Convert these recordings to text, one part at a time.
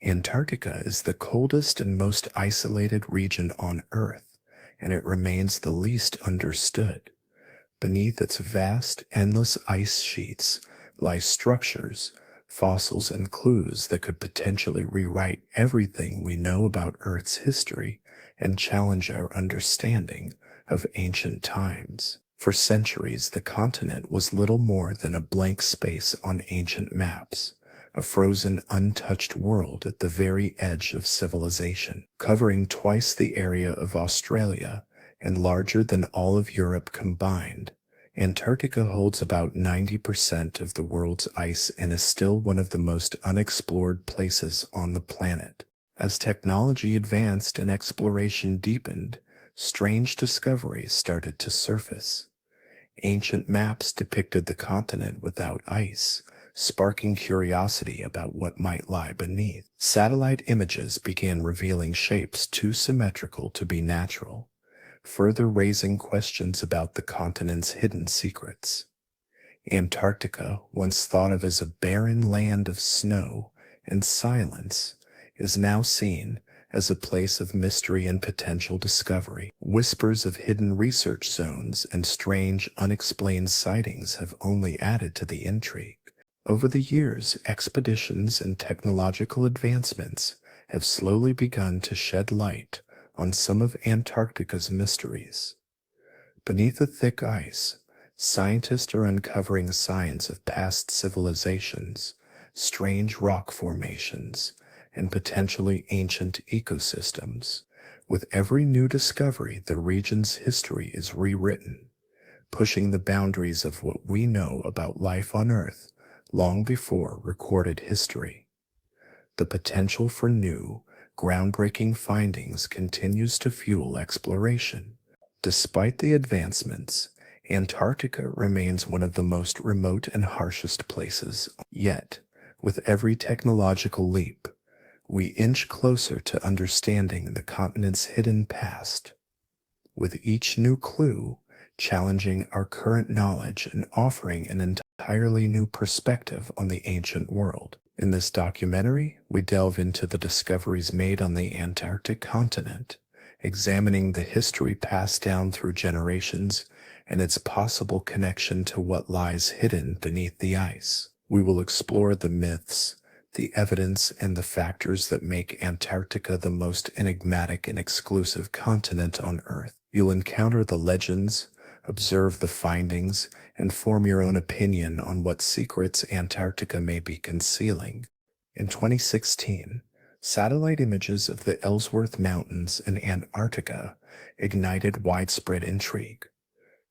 Antarctica is the coldest and most isolated region on Earth, and it remains the least understood. Beneath its vast, endless ice sheets lie structures, fossils, and clues that could potentially rewrite everything we know about Earth's history and challenge our understanding of ancient times. For centuries, the continent was little more than a blank space on ancient maps, a frozen, untouched world at the very edge of civilization, covering twice the area of Australia and larger than all of Europe combined. Antarctica holds about 90% of the world's ice and is still one of the most unexplored places on the planet. As technology advanced and exploration deepened, strange discoveries started to surface. Ancient maps depicted the continent without ice, sparking curiosity about what might lie beneath. Satellite images began revealing shapes too symmetrical to be natural, further raising questions about the continent's hidden secrets. Antarctica, once thought of as a barren land of snow and silence, is now seen as a place of mystery and potential discovery. Whispers of hidden research zones and strange, unexplained sightings have only added to the intrigue. Over the years, expeditions and technological advancements have slowly begun to shed light on some of Antarctica's mysteries. Beneath the thick ice, scientists are uncovering signs of past civilizations, strange rock formations, and potentially ancient ecosystems. With every new discovery, the region's history is rewritten, pushing the boundaries of what we know about life on Earth long before recorded history. The potential for new, groundbreaking findings continues to fuel exploration. Despite the advancements, Antarctica remains one of the most remote and harshest places. Yet, with every technological leap, we inch closer to understanding the continent's hidden past. With each new clue challenging our current knowledge and offering an entirely new perspective on the ancient world. In this documentary, we delve into the discoveries made on the Antarctic continent, examining the history passed down through generations and its possible connection to what lies hidden beneath the ice. We will explore the myths, the evidence, and the factors that make Antarctica the most enigmatic and exclusive continent on Earth. You'll encounter the legends, observe the findings, and form your own opinion on what secrets Antarctica may be concealing. In 2016, satellite images of the Ellsworth Mountains in Antarctica ignited widespread intrigue.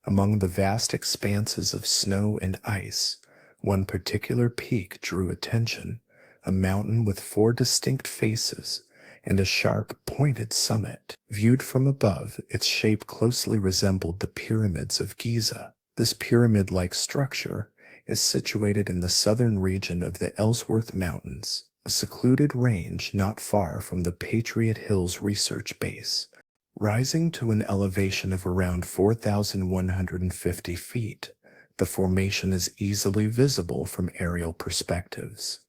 Among the vast expanses of snow and ice, one particular peak drew attention, a mountain with 4 distinct faces and a sharp, pointed summit. Viewed from above, its shape closely resembled the pyramids of Giza. This pyramid-like structure is situated in the southern region of the Ellsworth Mountains, a secluded range not far from the Patriot Hills Research Base. Rising to an elevation of around 4,150 feet, the formation is easily visible from aerial perspectives.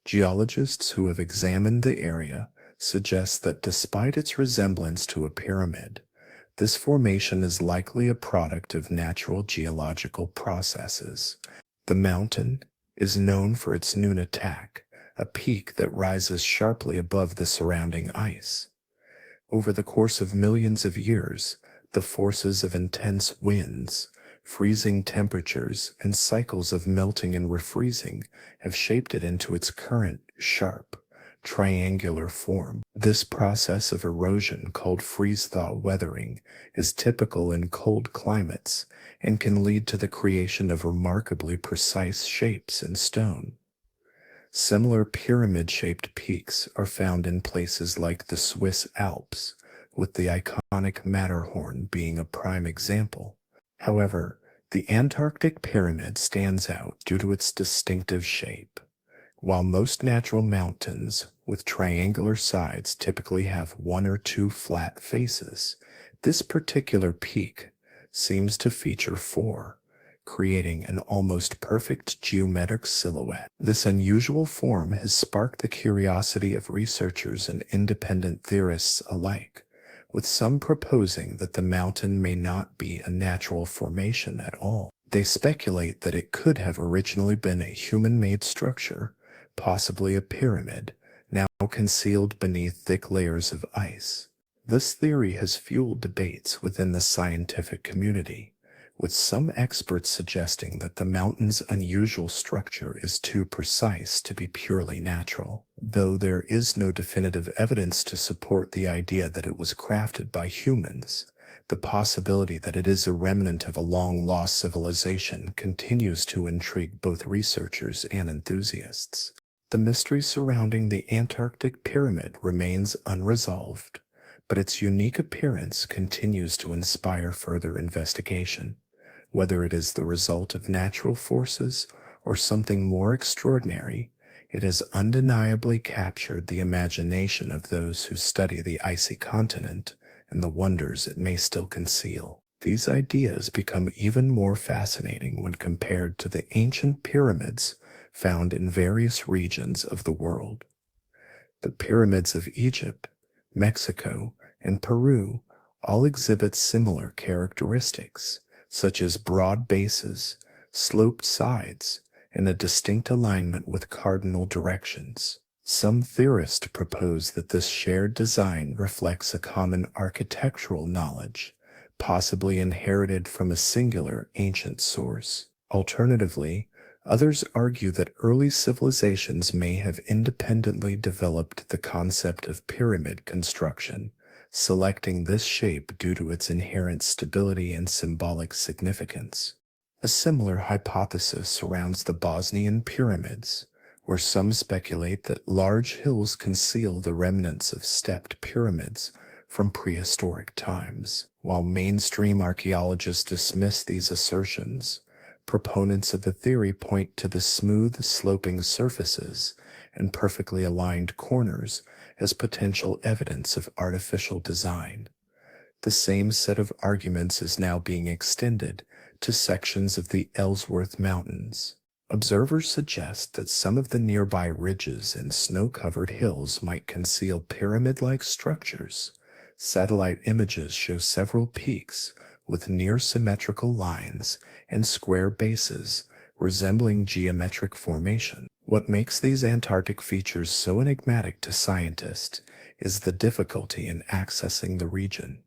Geologists who have examined the area suggest that despite its resemblance to a pyramid, this formation is likely a product of natural geological processes. The mountain is known for its Nunatak, a peak that rises sharply above the surrounding ice. Over the course of millions of years, the forces of intense winds, freezing temperatures, and cycles of melting and refreezing have shaped it into its current, sharp, triangular form. This process of erosion, called freeze-thaw weathering, is typical in cold climates and can lead to the creation of remarkably precise shapes in stone. Similar pyramid-shaped peaks are found in places like the Swiss Alps, with the iconic Matterhorn being a prime example. However, the Antarctic pyramid stands out due to its distinctive shape. While most natural mountains with triangular sides typically have 1 or 2 flat faces, this particular peak seems to feature 4, creating an almost perfect geometric silhouette. This unusual form has sparked the curiosity of researchers and independent theorists alike, with some proposing that the mountain may not be a natural formation at all. They speculate that it could have originally been a human-made structure, possibly a pyramid, now concealed beneath thick layers of ice. This theory has fueled debates within the scientific community, with some experts suggesting that the mountain's unusual structure is too precise to be purely natural, though there is no definitive evidence to support the idea that it was crafted by humans. The possibility that it is a remnant of a long-lost civilization continues to intrigue both researchers and enthusiasts. The mystery surrounding the Antarctic pyramid remains unresolved, but its unique appearance continues to inspire further investigation. Whether it is the result of natural forces or something more extraordinary, it has undeniably captured the imagination of those who study the icy continent and the wonders it may still conceal. These ideas become even more fascinating when compared to the ancient pyramids found in various regions of the world. The pyramids of Egypt, Mexico, and Peru all exhibit similar characteristics, such as broad bases, sloped sides, and a distinct alignment with cardinal directions. Some theorists propose that this shared design reflects a common architectural knowledge, possibly inherited from a singular ancient source. Alternatively, others argue that early civilizations may have independently developed the concept of pyramid construction, selecting this shape due to its inherent stability and symbolic significance. A similar hypothesis surrounds the Bosnian pyramids, where some speculate that large hills conceal the remnants of stepped pyramids from prehistoric times. While mainstream archaeologists dismiss these assertions, proponents of the theory point to the smooth, sloping surfaces and perfectly aligned corners as potential evidence of artificial design. The same set of arguments is now being extended to sections of the Ellsworth Mountains. Observers suggest that some of the nearby ridges and snow-covered hills might conceal pyramid-like structures. Satellite images show several peaks with near-symmetrical lines and square bases resembling geometric formation. What makes these Antarctic features so enigmatic to scientists is the difficulty in accessing the region.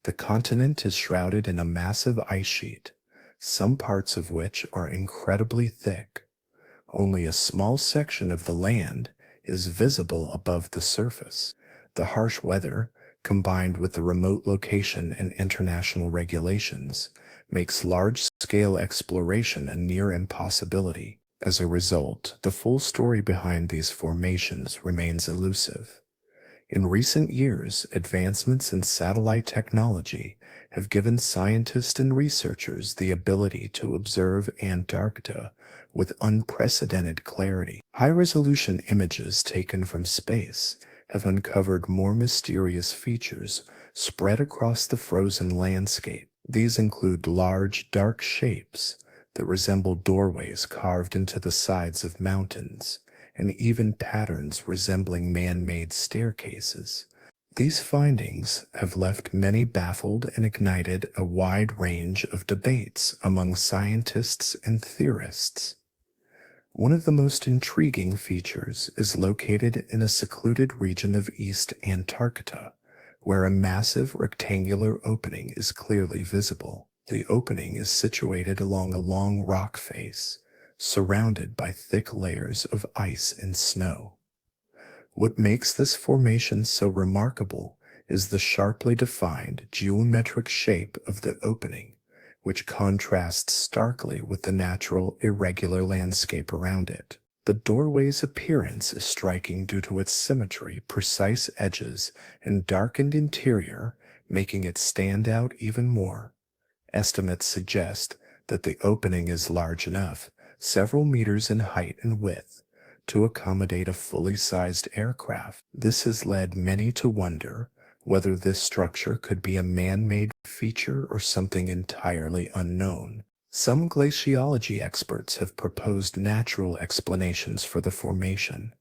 The continent is shrouded in a massive ice sheet, some parts of which are incredibly thick. Only a small section of the land is visible above the surface. The harsh weather, combined with the remote location and international regulations, makes large-scale exploration a near impossibility. As a result, the full story behind these formations remains elusive. In recent years, advancements in satellite technology have given scientists and researchers the ability to observe Antarctica with unprecedented clarity. High-resolution images taken from space have uncovered more mysterious features spread across the frozen landscape. These include large, dark shapes that resemble doorways carved into the sides of mountains, and even patterns resembling man-made staircases. These findings have left many baffled and ignited a wide range of debates among scientists and theorists. One of the most intriguing features is located in a secluded region of East Antarctica, where a massive rectangular opening is clearly visible. The opening is situated along a long rock face, surrounded by thick layers of ice and snow. What makes this formation so remarkable is the sharply defined geometric shape of the opening, which contrasts starkly with the natural, irregular landscape around it. The doorway's appearance is striking due to its symmetry, precise edges, and darkened interior, making it stand out even more. Estimates suggest that the opening is large enough, several meters in height and width, to accommodate a fully sized aircraft. This has led many to wonder whether this structure could be a man-made feature or something entirely unknown. Some glaciology experts have proposed natural explanations for the formation.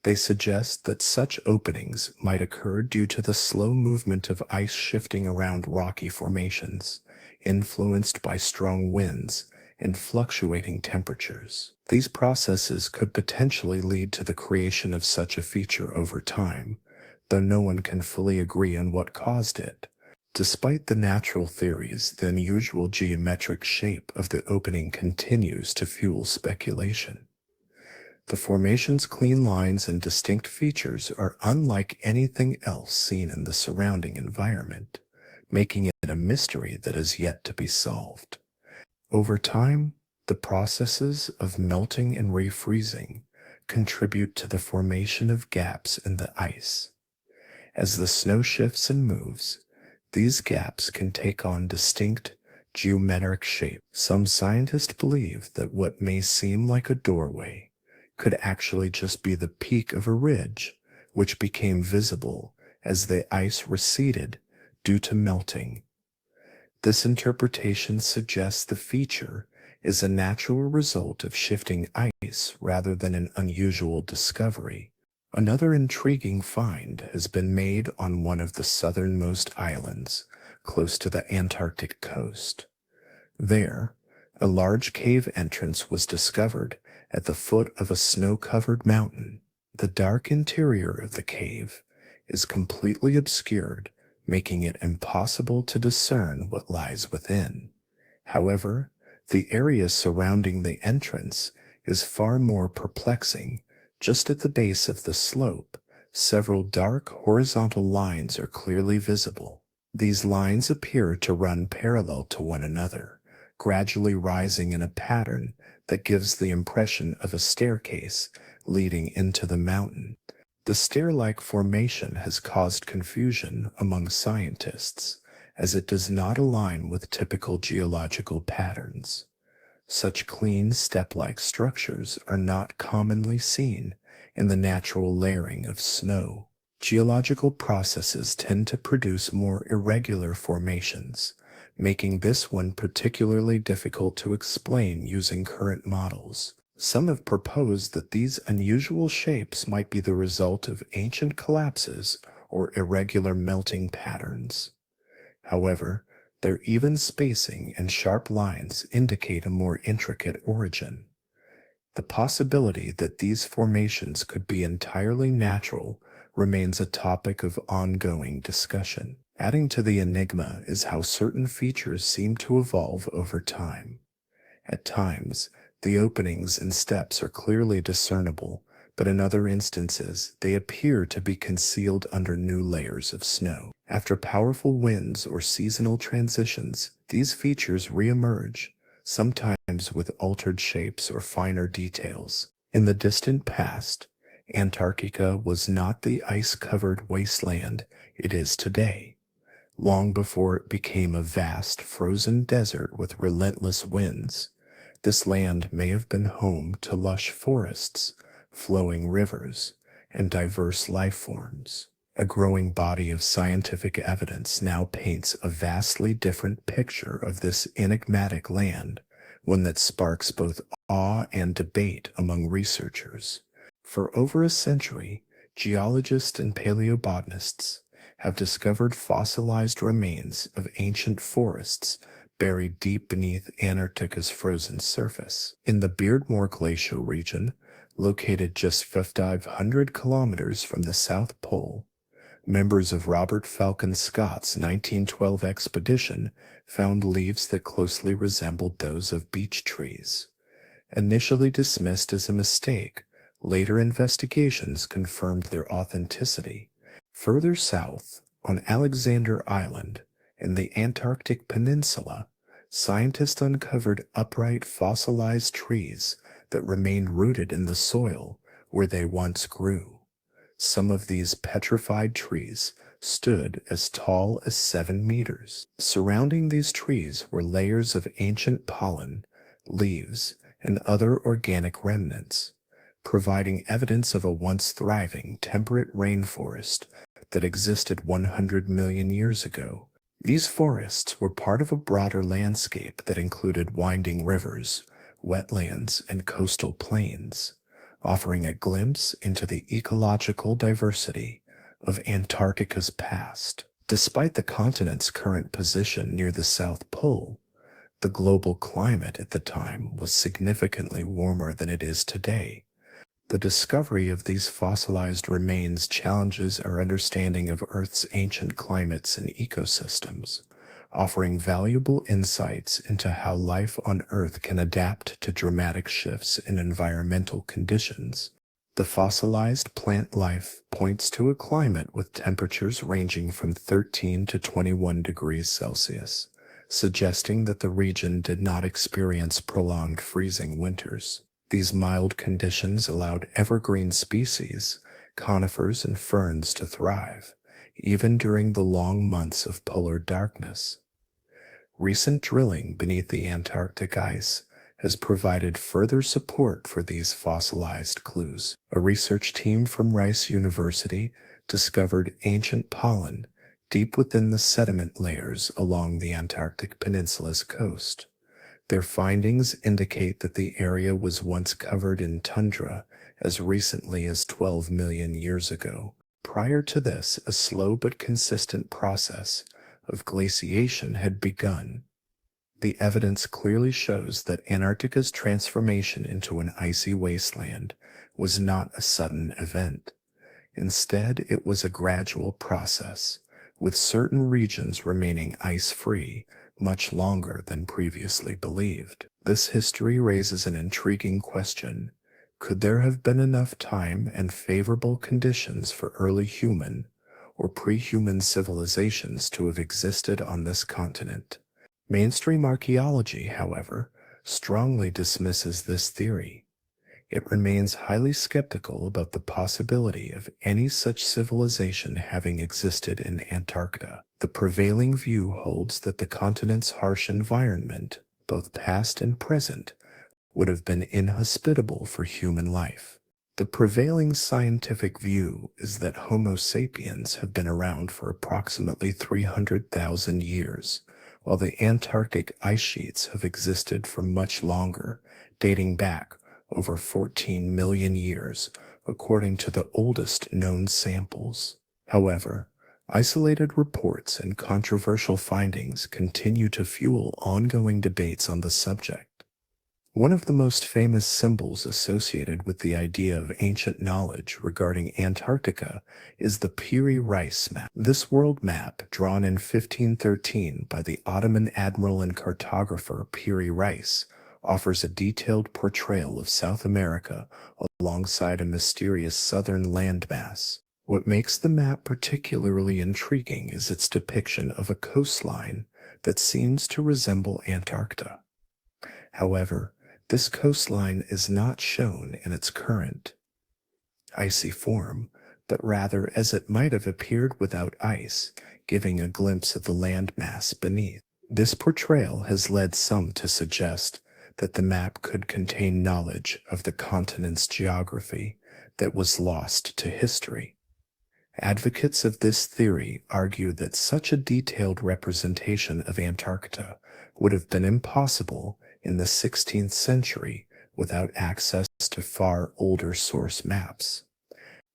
They suggest that such openings might occur due to the slow movement of ice shifting around rocky formations, influenced by strong winds and fluctuating temperatures. These processes could potentially lead to the creation of such a feature over time, though no one can fully agree on what caused it. Despite the natural theories, the unusual geometric shape of the opening continues to fuel speculation. The formation's clean lines and distinct features are unlike anything else seen in the surrounding environment, making it a mystery that is yet to be solved. Over time, the processes of melting and refreezing contribute to the formation of gaps in the ice. As the snow shifts and moves, these gaps can take on distinct geometric shape. Some scientists believe that what may seem like a doorway could actually just be the peak of a ridge, which became visible as the ice receded due to melting. This interpretation suggests the feature is a natural result of shifting ice rather than an unusual discovery. Another intriguing find has been made on one of the southernmost islands, close to the Antarctic coast. There, a large cave entrance was discovered at the foot of a snow-covered mountain. The dark interior of the cave is completely obscured, making it impossible to discern what lies within. However, the area surrounding the entrance is far more perplexing. Just at the base of the slope, several dark horizontal lines are clearly visible. These lines appear to run parallel to one another, gradually rising in a pattern that gives the impression of a staircase leading into the mountain. The stair-like formation has caused confusion among scientists, as it does not align with typical geological patterns. Such clean step-like structures are not commonly seen in the natural layering of snow. Geological processes tend to produce more irregular formations, making this one particularly difficult to explain using current models. Some have proposed that these unusual shapes might be the result of ancient collapses or irregular melting patterns. However, their even spacing and sharp lines indicate a more intricate origin. The possibility that these formations could be entirely natural remains a topic of ongoing discussion. Adding to the enigma is how certain features seem to evolve over time. At times, the openings and steps are clearly discernible, but in other instances, they appear to be concealed under new layers of snow. After powerful winds or seasonal transitions, these features reemerge, sometimes with altered shapes or finer details. In the distant past, Antarctica was not the ice-covered wasteland it is today. Long before it became a vast, frozen desert with relentless winds, this land may have been home to lush forests, flowing rivers, and diverse life forms. A growing body of scientific evidence now paints a vastly different picture of this enigmatic land, one that sparks both awe and debate among researchers. For over a century, geologists and paleobotanists have discovered fossilized remains of ancient forests buried deep beneath Antarctica's frozen surface. In the Beardmore Glacial region, located just 500 kilometers from the South Pole, members of Robert Falcon Scott's 1912 expedition found leaves that closely resembled those of beech trees. Initially dismissed as a mistake, later investigations confirmed their authenticity. Further south, on Alexander Island, in the Antarctic Peninsula, scientists uncovered upright fossilized trees that remained rooted in the soil where they once grew. Some of these petrified trees stood as tall as 7 meters. Surrounding these trees were layers of ancient pollen, leaves, and other organic remnants, providing evidence of a once thriving temperate rainforest that existed 100 million years ago. These forests were part of a broader landscape that included winding rivers, wetlands, and coastal plains, offering a glimpse into the ecological diversity of Antarctica's past. Despite the continent's current position near the South Pole, the global climate at the time was significantly warmer than it is today. The discovery of these fossilized remains challenges our understanding of Earth's ancient climates and ecosystems, offering valuable insights into how life on Earth can adapt to dramatic shifts in environmental conditions. The fossilized plant life points to a climate with temperatures ranging from 13 to 21 degrees Celsius, suggesting that the region did not experience prolonged freezing winters. These mild conditions allowed evergreen species, conifers, and ferns to thrive, even during the long months of polar darkness. Recent drilling beneath the Antarctic ice has provided further support for these fossilized clues. A research team from Rice University discovered ancient pollen deep within the sediment layers along the Antarctic Peninsula's coast. Their findings indicate that the area was once covered in tundra as recently as 12 million years ago. Prior to this, a slow but consistent process of glaciation had begun. The evidence clearly shows that Antarctica's transformation into an icy wasteland was not a sudden event. Instead, it was a gradual process, with certain regions remaining ice-free much longer than previously believed. This history raises an intriguing question. Could there have been enough time and favorable conditions for early human or pre-human civilizations to have existed on this continent? Mainstream archaeology, however, strongly dismisses this theory. It remains highly skeptical about the possibility of any such civilization having existed in Antarctica. The prevailing view holds that the continent's harsh environment, both past and present, would have been inhospitable for human life. The prevailing scientific view is that Homo sapiens have been around for approximately 300,000 years, while the Antarctic ice sheets have existed for much longer, dating back over 14 million years, according to the oldest known samples. However, isolated reports and controversial findings continue to fuel ongoing debates on the subject. One of the most famous symbols associated with the idea of ancient knowledge regarding Antarctica is the Piri Reis map. This world map, drawn in 1513 by the Ottoman admiral and cartographer Piri Reis, offers a detailed portrayal of South America alongside a mysterious southern landmass. What makes the map particularly intriguing is its depiction of a coastline that seems to resemble Antarctica. However, this coastline is not shown in its current icy form, but rather as it might have appeared without ice, giving a glimpse of the landmass beneath. This portrayal has led some to suggest that the map could contain knowledge of the continent's geography that was lost to history. Advocates of this theory argue that such a detailed representation of Antarctica would have been impossible in the 16th century without access to far older source maps.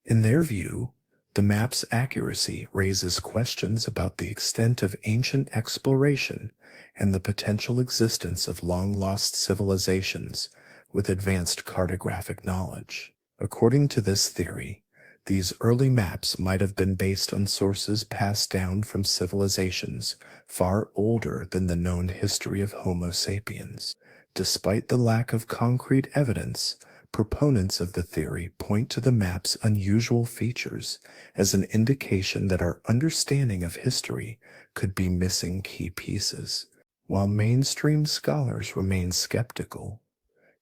In their view, the map's accuracy raises questions about the extent of ancient exploration and the potential existence of long-lost civilizations with advanced cartographic knowledge. According to this theory, these early maps might have been based on sources passed down from civilizations far older than the known history of Homo sapiens. Despite the lack of concrete evidence, proponents of the theory point to the map's unusual features as an indication that our understanding of history could be missing key pieces. While mainstream scholars remain skeptical,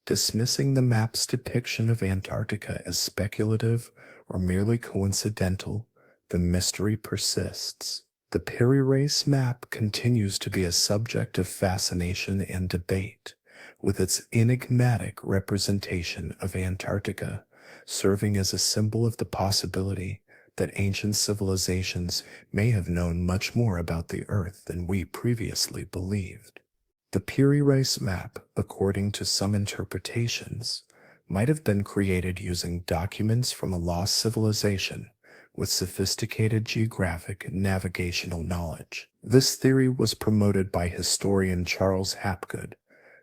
dismissing the map's depiction of Antarctica as speculative or merely coincidental, the mystery persists. The Piri Reis map continues to be a subject of fascination and debate, with its enigmatic representation of Antarctica serving as a symbol of the possibility that ancient civilizations may have known much more about the Earth than we previously believed. The Piri Reis map, according to some interpretations, might have been created using documents from a lost civilization with sophisticated geographic and navigational knowledge. This theory was promoted by historian Charles Hapgood,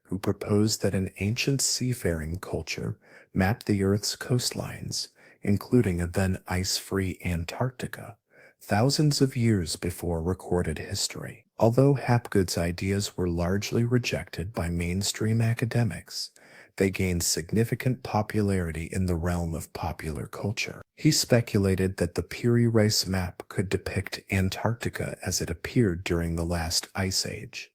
who proposed that an ancient seafaring culture mapped the Earth's coastlines, including a then ice-free Antarctica, thousands of years before recorded history. Although Hapgood's ideas were largely rejected by mainstream academics, they gained significant popularity in the realm of popular culture. He speculated that the Piri Reis map could depict Antarctica as it appeared during the last ice age,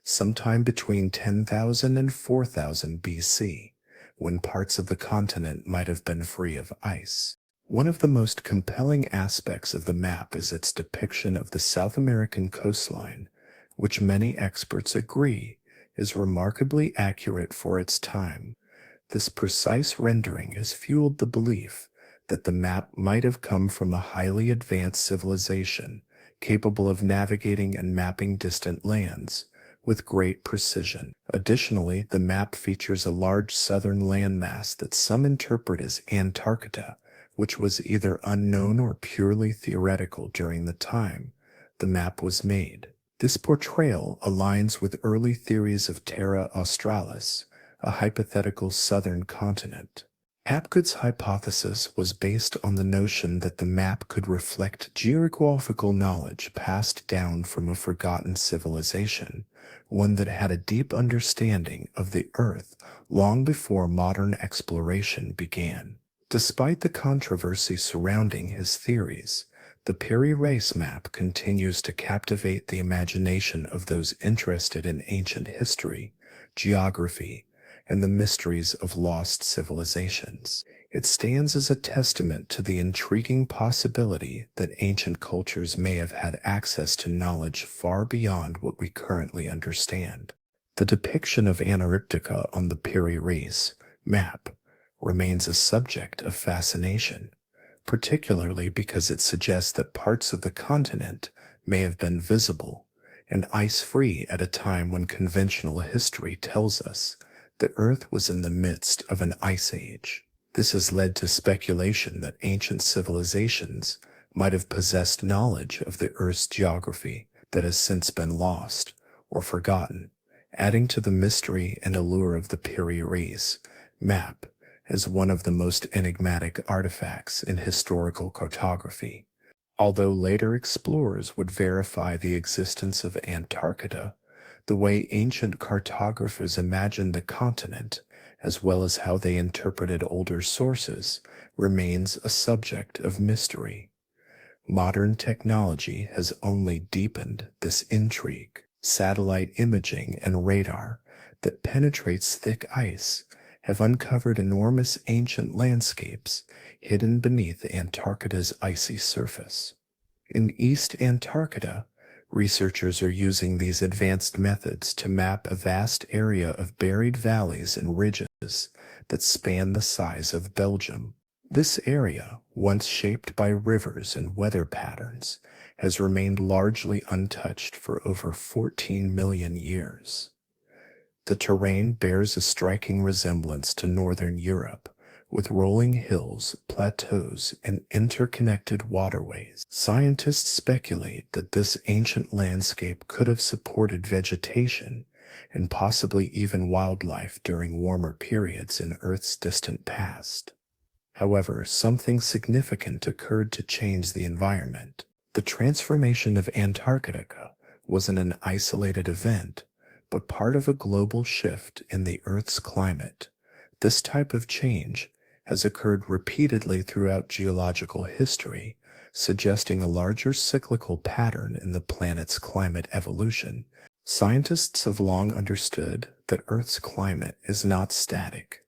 sometime between 10,000 and 4,000 BC, when parts of the continent might have been free of ice. One of the most compelling aspects of the map is its depiction of the South American coastline, which many experts agree is remarkably accurate for its time. This precise rendering has fueled the belief that the map might have come from a highly advanced civilization capable of navigating and mapping distant lands with great precision. Additionally, the map features a large southern landmass that some interpret as Antarctica, which was either unknown or purely theoretical during the time the map was made. This portrayal aligns with early theories of Terra Australis, a hypothetical southern continent. Hapgood's hypothesis was based on the notion that the map could reflect geographical knowledge passed down from a forgotten civilization, one that had a deep understanding of the Earth long before modern exploration began. Despite the controversy surrounding his theories, the Piri Reis map continues to captivate the imagination of those interested in ancient history, geography, and the mysteries of lost civilizations. It stands as a testament to the intriguing possibility that ancient cultures may have had access to knowledge far beyond what we currently understand. The depiction of Antarctica on the Piri Reis map remains a subject of fascination, particularly because it suggests that parts of the continent may have been visible and ice-free at a time when conventional history tells us the Earth was in the midst of an ice age. This has led to speculation that ancient civilizations might have possessed knowledge of the Earth's geography that has since been lost or forgotten, adding to the mystery and allure of the Piri Reis map as one of the most enigmatic artifacts in historical cartography. Although later explorers would verify the existence of Antarctica, the way ancient cartographers imagined the continent, as well as how they interpreted older sources, remains a subject of mystery. Modern technology has only deepened this intrigue. Satellite imaging and radar that penetrates thick ice have uncovered enormous ancient landscapes hidden beneath Antarctica's icy surface. In East Antarctica, researchers are using these advanced methods to map a vast area of buried valleys and ridges that span the size of Belgium. This area, once shaped by rivers and weather patterns, has remained largely untouched for over 14 million years. The terrain bears a striking resemblance to northern Europe, with rolling hills, plateaus, and interconnected waterways. Scientists speculate that this ancient landscape could have supported vegetation and possibly even wildlife during warmer periods in Earth's distant past. However, something significant occurred to change the environment. The transformation of Antarctica wasn't an isolated event, but part of a global shift in the Earth's climate. This type of change has occurred repeatedly throughout geological history, suggesting a larger cyclical pattern in the planet's climate evolution. Scientists have long understood that Earth's climate is not static.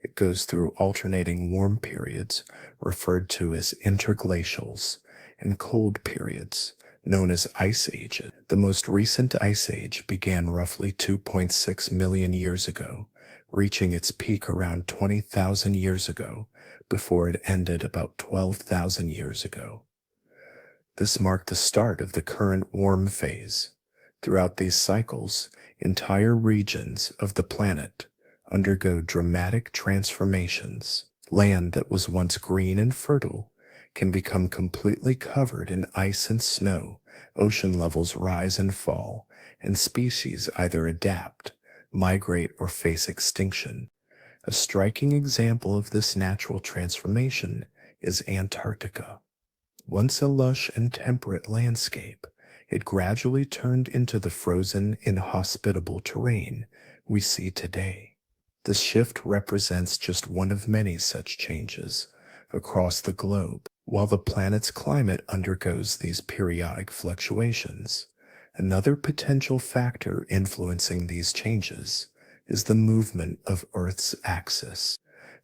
It goes through alternating warm periods, referred to as interglacials, and cold periods, known as ice ages. The most recent ice age began roughly 2.6 million years ago, reaching its peak around 20,000 years ago before it ended about 12,000 years ago. This marked the start of the current warm phase. Throughout these cycles, entire regions of the planet undergo dramatic transformations. Land that was once green and fertile can become completely covered in ice and snow. Ocean levels rise and fall, and species either adapt, migrate, or face extinction. A striking example of this natural transformation is Antarctica. Once a lush and temperate landscape, it gradually turned into the frozen, inhospitable terrain we see today. The shift represents just one of many such changes across the globe. While the planet's climate undergoes these periodic fluctuations, another potential factor influencing these changes is the movement of Earth's axis.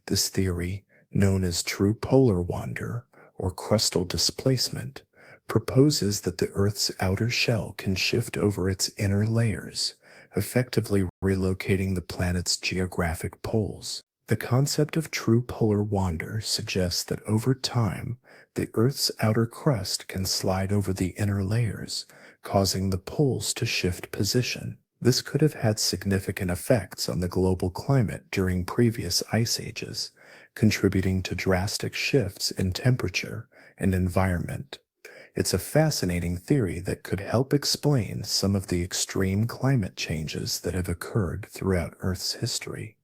This theory, known as true polar wander or crustal displacement, proposes that the Earth's outer shell can shift over its inner layers, effectively relocating the planet's geographic poles. The concept of true polar wander suggests that over time, the Earth's outer crust can slide over the inner layers, causing the poles to shift position. This could have had significant effects on the global climate during previous ice ages, contributing to drastic shifts in temperature and environment. It's a fascinating theory that could help explain some of the extreme climate changes that have occurred throughout Earth's history.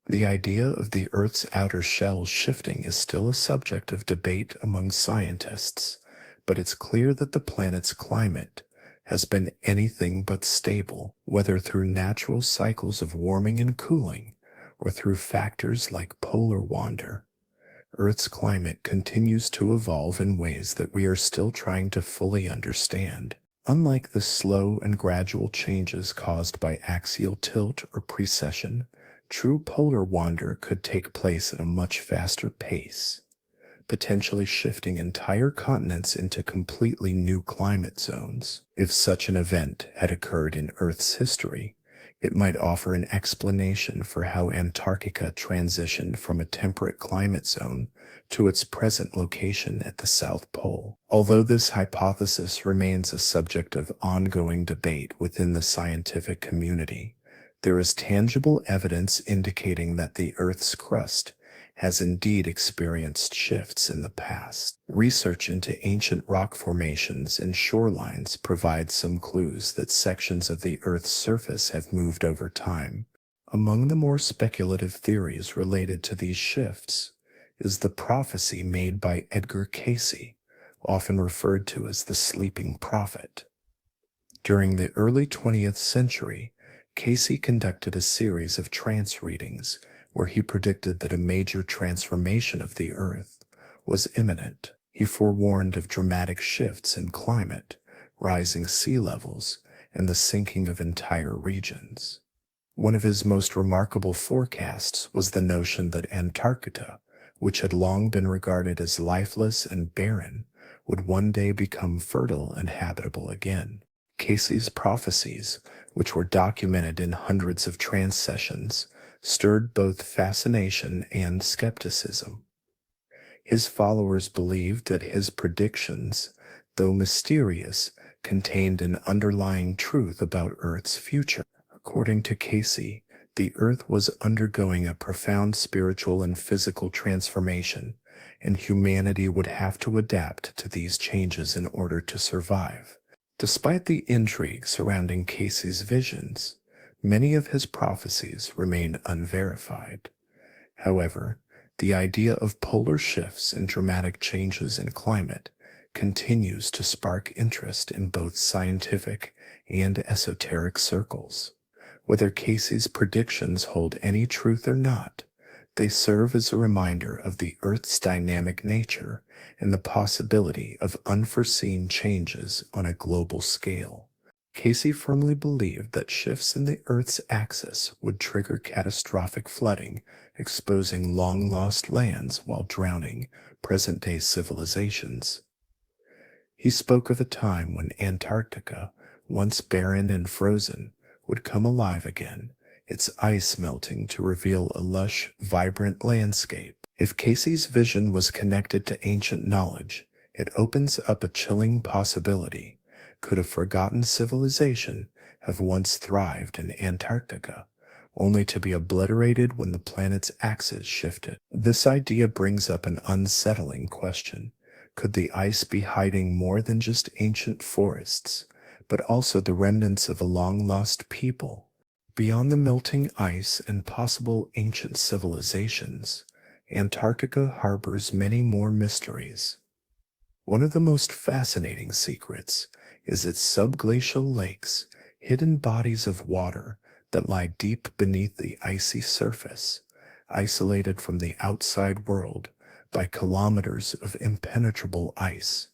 The idea of the Earth's outer shell shifting is still a subject of debate among scientists, but it's clear that the planet's climate has been anything but stable, whether through natural cycles of warming and cooling or through factors like polar wander. Earth's climate continues to evolve in ways that we are still trying to fully understand. Unlike the slow and gradual changes caused by axial tilt or precession, true polar wander could take place at a much faster pace, potentially shifting entire continents into completely new climate zones. If such an event had occurred in Earth's history, it might offer an explanation for how Antarctica transitioned from a temperate climate zone to its present location at the South Pole. Although this hypothesis remains a subject of ongoing debate within the scientific community, there is tangible evidence indicating that the Earth's crust has indeed experienced shifts in the past. Research into ancient rock formations and shorelines provides some clues that sections of the Earth's surface have moved over time. Among the more speculative theories related to these shifts is the prophecy made by Edgar Cayce, often referred to as the Sleeping Prophet. During the early 20th century, Cayce conducted a series of trance readings where he predicted that a major transformation of the Earth was imminent. He forewarned of dramatic shifts in climate, rising sea levels, and the sinking of entire regions. One of his most remarkable forecasts was the notion that Antarctica, which had long been regarded as lifeless and barren, would one day become fertile and habitable again. Cayce's prophecies, which were documented in hundreds of trance sessions, stirred both fascination and skepticism. His followers believed that his predictions, though mysterious, contained an underlying truth about Earth's future. According to Cayce, the Earth was undergoing a profound spiritual and physical transformation, and humanity would have to adapt to these changes in order to survive. Despite the intrigue surrounding Cayce's visions, many of his prophecies remain unverified. However, the idea of polar shifts and dramatic changes in climate continues to spark interest in both scientific and esoteric circles. Whether Cayce's predictions hold any truth or not, they serve as a reminder of the Earth's dynamic nature and the possibility of unforeseen changes on a global scale. Cayce firmly believed that shifts in the Earth's axis would trigger catastrophic flooding, exposing long-lost lands while drowning present-day civilizations. He spoke of a time when Antarctica, once barren and frozen, would come alive again, its ice melting to reveal a lush, vibrant landscape. If Casey's vision was connected to ancient knowledge, it opens up a chilling possibility. Could a forgotten civilization have once thrived in Antarctica, only to be obliterated when the planet's axis shifted? This idea brings up an unsettling question. Could the ice be hiding more than just ancient forests, but also the remnants of a long-lost people? Beyond the melting ice and possible ancient civilizations, Antarctica harbors many more mysteries. One of the most fascinating secrets is its subglacial lakes, hidden bodies of water that lie deep beneath the icy surface, isolated from the outside world by kilometers of impenetrable ice.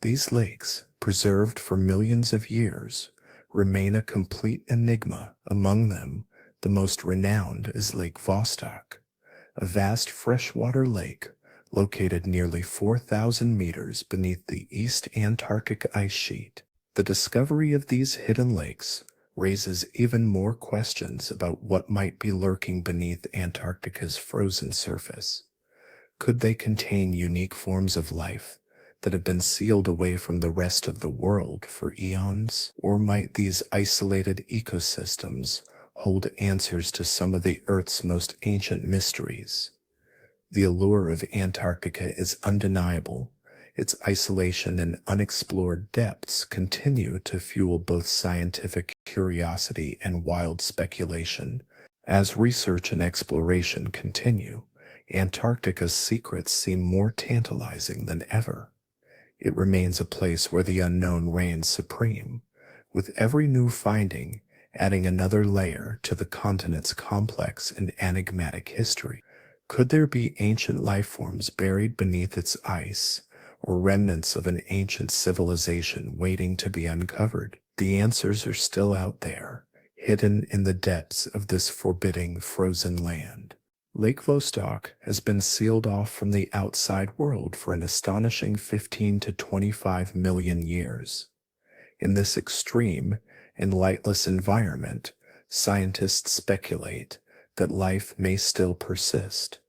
These lakes, preserved for millions of years, remain a complete enigma. Among them, the most renowned is Lake Vostok, a vast freshwater lake located nearly 4,000 meters beneath the East Antarctic ice sheet. The discovery of these hidden lakes raises even more questions about what might be lurking beneath Antarctica's frozen surface. Could they contain unique forms of life that have been sealed away from the rest of the world for eons? Or might these isolated ecosystems hold answers to some of the Earth's most ancient mysteries? The allure of Antarctica is undeniable. Its isolation and unexplored depths continue to fuel both scientific curiosity and wild speculation. As research and exploration continue, Antarctica's secrets seem more tantalizing than ever. It remains a place where the unknown reigns supreme, with every new finding adding another layer to the continent's complex and enigmatic history. Could there be ancient life forms buried beneath its ice, or remnants of an ancient civilization waiting to be uncovered? The answers are still out there, hidden in the depths of this forbidding frozen land. Lake Vostok has been sealed off from the outside world for an astonishing 15 to 25 million years. In this extreme and lightless environment, scientists speculate that life may still persist.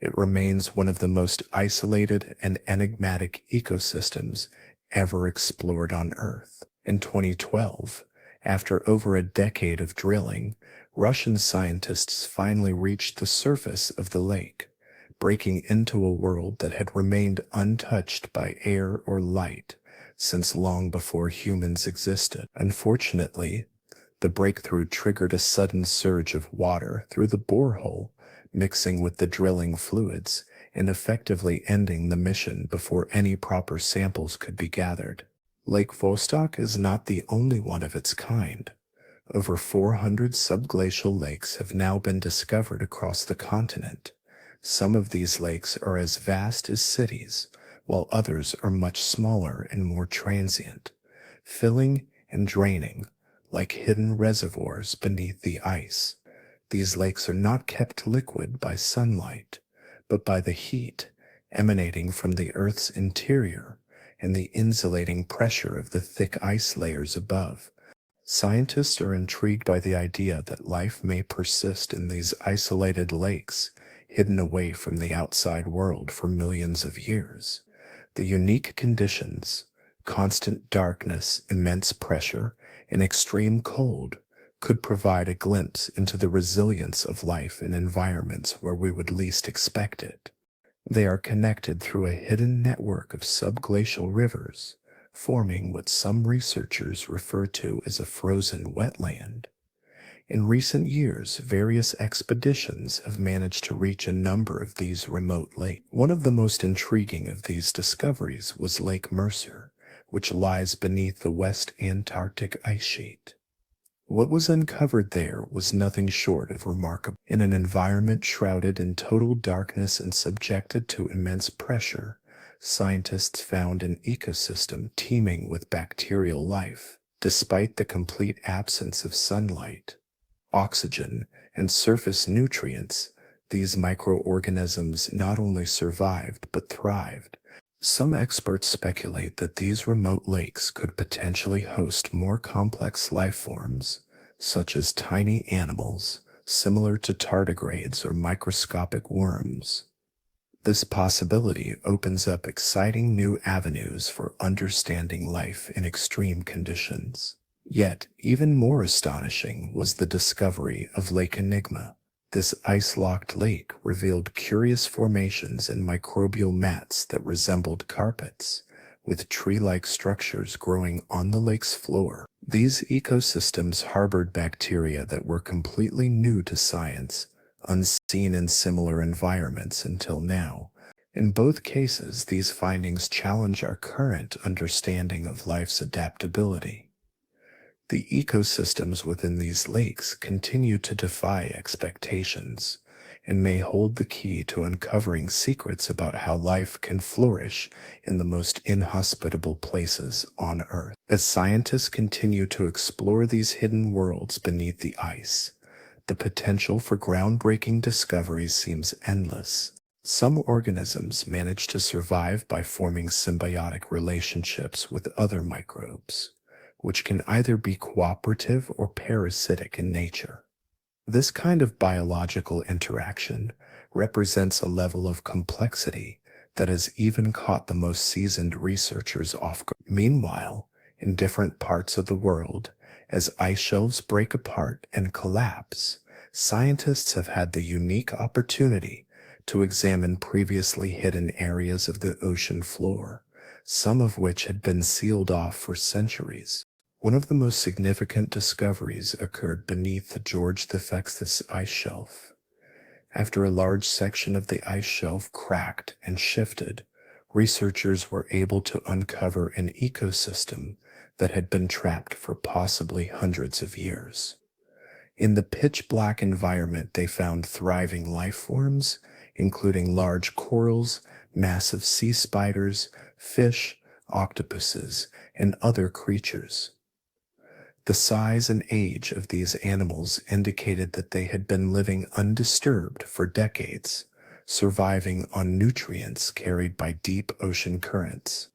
It remains one of the most isolated and enigmatic ecosystems ever explored on Earth. In 2012, after over a decade of drilling, Russian scientists finally reached the surface of the lake, breaking into a world that had remained untouched by air or light since long before humans existed. Unfortunately, the breakthrough triggered a sudden surge of water through the borehole, mixing with the drilling fluids and effectively ending the mission before any proper samples could be gathered. Lake Vostok is not the only one of its kind. Over 400 subglacial lakes have now been discovered across the continent. Some of these lakes are as vast as cities, while others are much smaller and more transient, filling and draining like hidden reservoirs beneath the ice. These lakes are not kept liquid by sunlight, but by the heat emanating from the Earth's interior and the insulating pressure of the thick ice layers above. Scientists are intrigued by the idea that life may persist in these isolated lakes, hidden away from the outside world for millions of years. The unique conditions, constant darkness, immense pressure, and extreme cold could provide a glimpse into the resilience of life in environments where we would least expect it. They are connected through a hidden network of subglacial rivers, forming what some researchers refer to as a frozen wetland. In recent years, various expeditions have managed to reach a number of these remote lakes. One of the most intriguing of these discoveries was Lake Mercer, which lies beneath the West Antarctic ice sheet. What was uncovered there was nothing short of remarkable. In an environment shrouded in total darkness and subjected to immense pressure, scientists found an ecosystem teeming with bacterial life. Despite the complete absence of sunlight, oxygen, and surface nutrients, these microorganisms not only survived but thrived. Some experts speculate that these remote lakes could potentially host more complex life forms, such as tiny animals similar to tardigrades or microscopic worms. This possibility opens up exciting new avenues for understanding life in extreme conditions. Yet, even more astonishing was the discovery of Lake Enigma. This ice-locked lake revealed curious formations and microbial mats that resembled carpets, with tree-like structures growing on the lake's floor. These ecosystems harbored bacteria that were completely new to science, unseen in similar environments until now. In both cases, these findings challenge our current understanding of life's adaptability. The ecosystems within these lakes continue to defy expectations and may hold the key to uncovering secrets about how life can flourish in the most inhospitable places on Earth. As scientists continue to explore these hidden worlds beneath the ice, the potential for groundbreaking discoveries seems endless. Some organisms manage to survive by forming symbiotic relationships with other microbes, which can either be cooperative or parasitic in nature. This kind of biological interaction represents a level of complexity that has even caught the most seasoned researchers off guard. Meanwhile, in different parts of the world, as ice shelves break apart and collapse, scientists have had the unique opportunity to examine previously hidden areas of the ocean floor, some of which had been sealed off for centuries. One of the most significant discoveries occurred beneath the George V ice shelf. After a large section of the ice shelf cracked and shifted, researchers were able to uncover an ecosystem that had been trapped for possibly hundreds of years. In the pitch-black environment, they found thriving life forms, including large corals, massive sea spiders, fish, octopuses, and other creatures. The size and age of these animals indicated that they had been living undisturbed for decades, surviving on nutrients carried by deep ocean currents.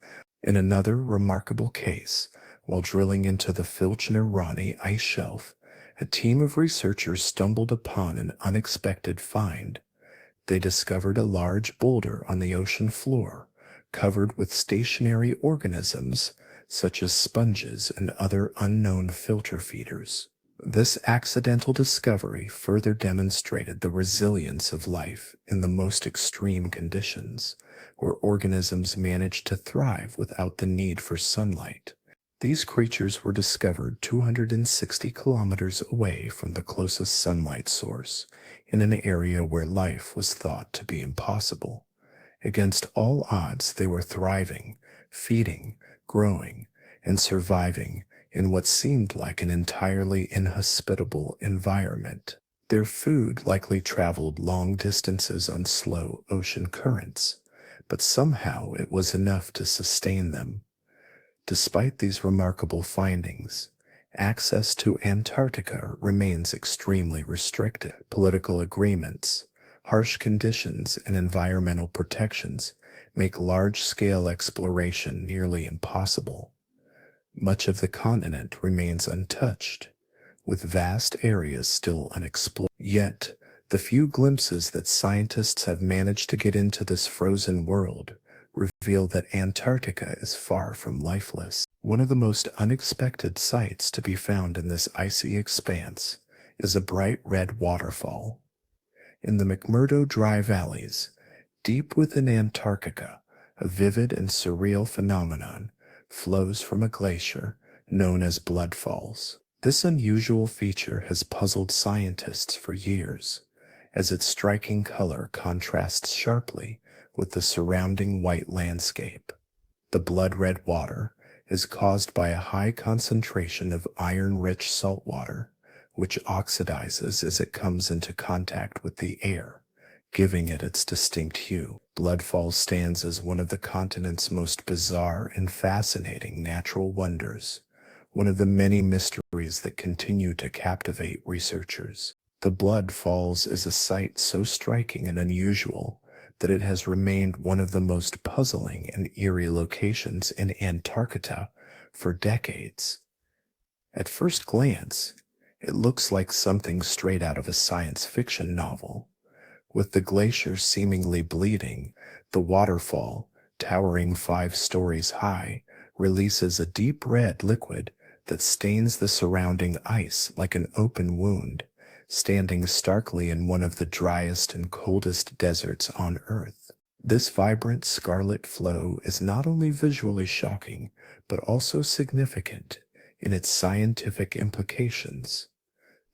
In another remarkable case, while drilling into the Filchner-Ronne ice shelf, a team of researchers stumbled upon an unexpected find. They discovered a large boulder on the ocean floor, covered with stationary organisms such as sponges and other unknown filter feeders. This accidental discovery further demonstrated the resilience of life in the most extreme conditions, where organisms managed to thrive without the need for sunlight. These creatures were discovered 260 kilometers away from the closest sunlight source, in an area where life was thought to be impossible. Against all odds, they were thriving, feeding, growing, and surviving in what seemed like an entirely inhospitable environment. Their food likely traveled long distances on slow ocean currents, but somehow it was enough to sustain them. Despite these remarkable findings, access to Antarctica remains extremely restricted. Political agreements, harsh conditions, and environmental protections make large-scale exploration nearly impossible. Much of the continent remains untouched, with vast areas still unexplored. Yet, the few glimpses that scientists have managed to get into this frozen world reveal that Antarctica is far from lifeless. One of the most unexpected sights to be found in this icy expanse is a bright red waterfall. In the McMurdo Dry Valleys, deep within Antarctica, a vivid and surreal phenomenon flows from a glacier known as blood falls. This unusual feature has puzzled scientists for years, as its striking color contrasts sharply with the surrounding white landscape. The blood-red water is caused by a high concentration of iron-rich salt water, which oxidizes as it comes into contact with the air, giving it its distinct hue. Bloodfall stands as one of the continent's most bizarre and fascinating natural wonders, one of the many mysteries that continue to captivate researchers. The Blood Falls is a sight so striking and unusual that it has remained one of the most puzzling and eerie locations in Antarctica for decades. At first glance, It looks like something straight out of a science fiction novel. With the glacier seemingly bleeding, the waterfall, towering 5 stories high, releases a deep red liquid that stains the surrounding ice like an open wound, standing starkly in one of the driest and coldest deserts on Earth. This vibrant scarlet flow is not only visually shocking, but also significant in its scientific implications.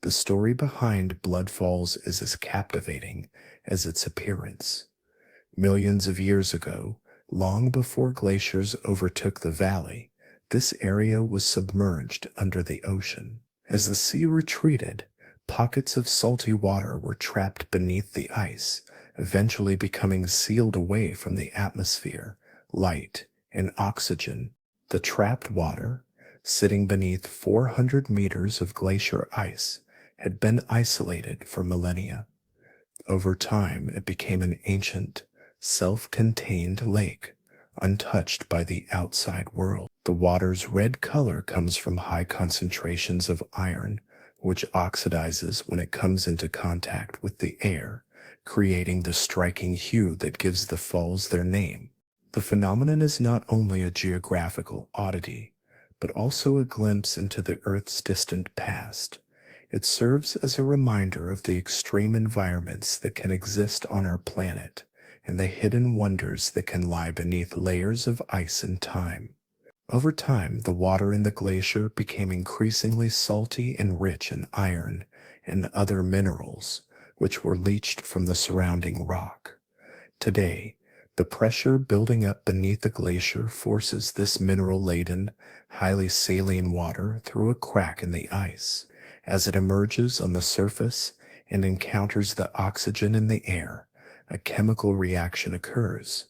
The story behind Blood Falls is as captivating as its appearance. Millions of years ago, long before glaciers overtook the valley, this area was submerged under the ocean. As the sea retreated, pockets of salty water were trapped beneath the ice, eventually becoming sealed away from the atmosphere, light, and oxygen. The trapped water, sitting beneath 400 meters of glacier ice, had been isolated for millennia. Over time, it became an ancient, self-contained lake, untouched by the outside world. The water's red color comes from high concentrations of iron, which oxidizes when it comes into contact with the air, creating the striking hue that gives the falls their name. The phenomenon is not only a geographical oddity, but also a glimpse into the Earth's distant past. It serves as a reminder of the extreme environments that can exist on our planet and the hidden wonders that can lie beneath layers of ice and time. Over time, the water in the glacier became increasingly salty and rich in iron and other minerals, which were leached from the surrounding rock. Today, the pressure building up beneath the glacier forces this mineral-laden, highly saline water through a crack in the ice. As it emerges on the surface and encounters the oxygen in the air, a chemical reaction occurs.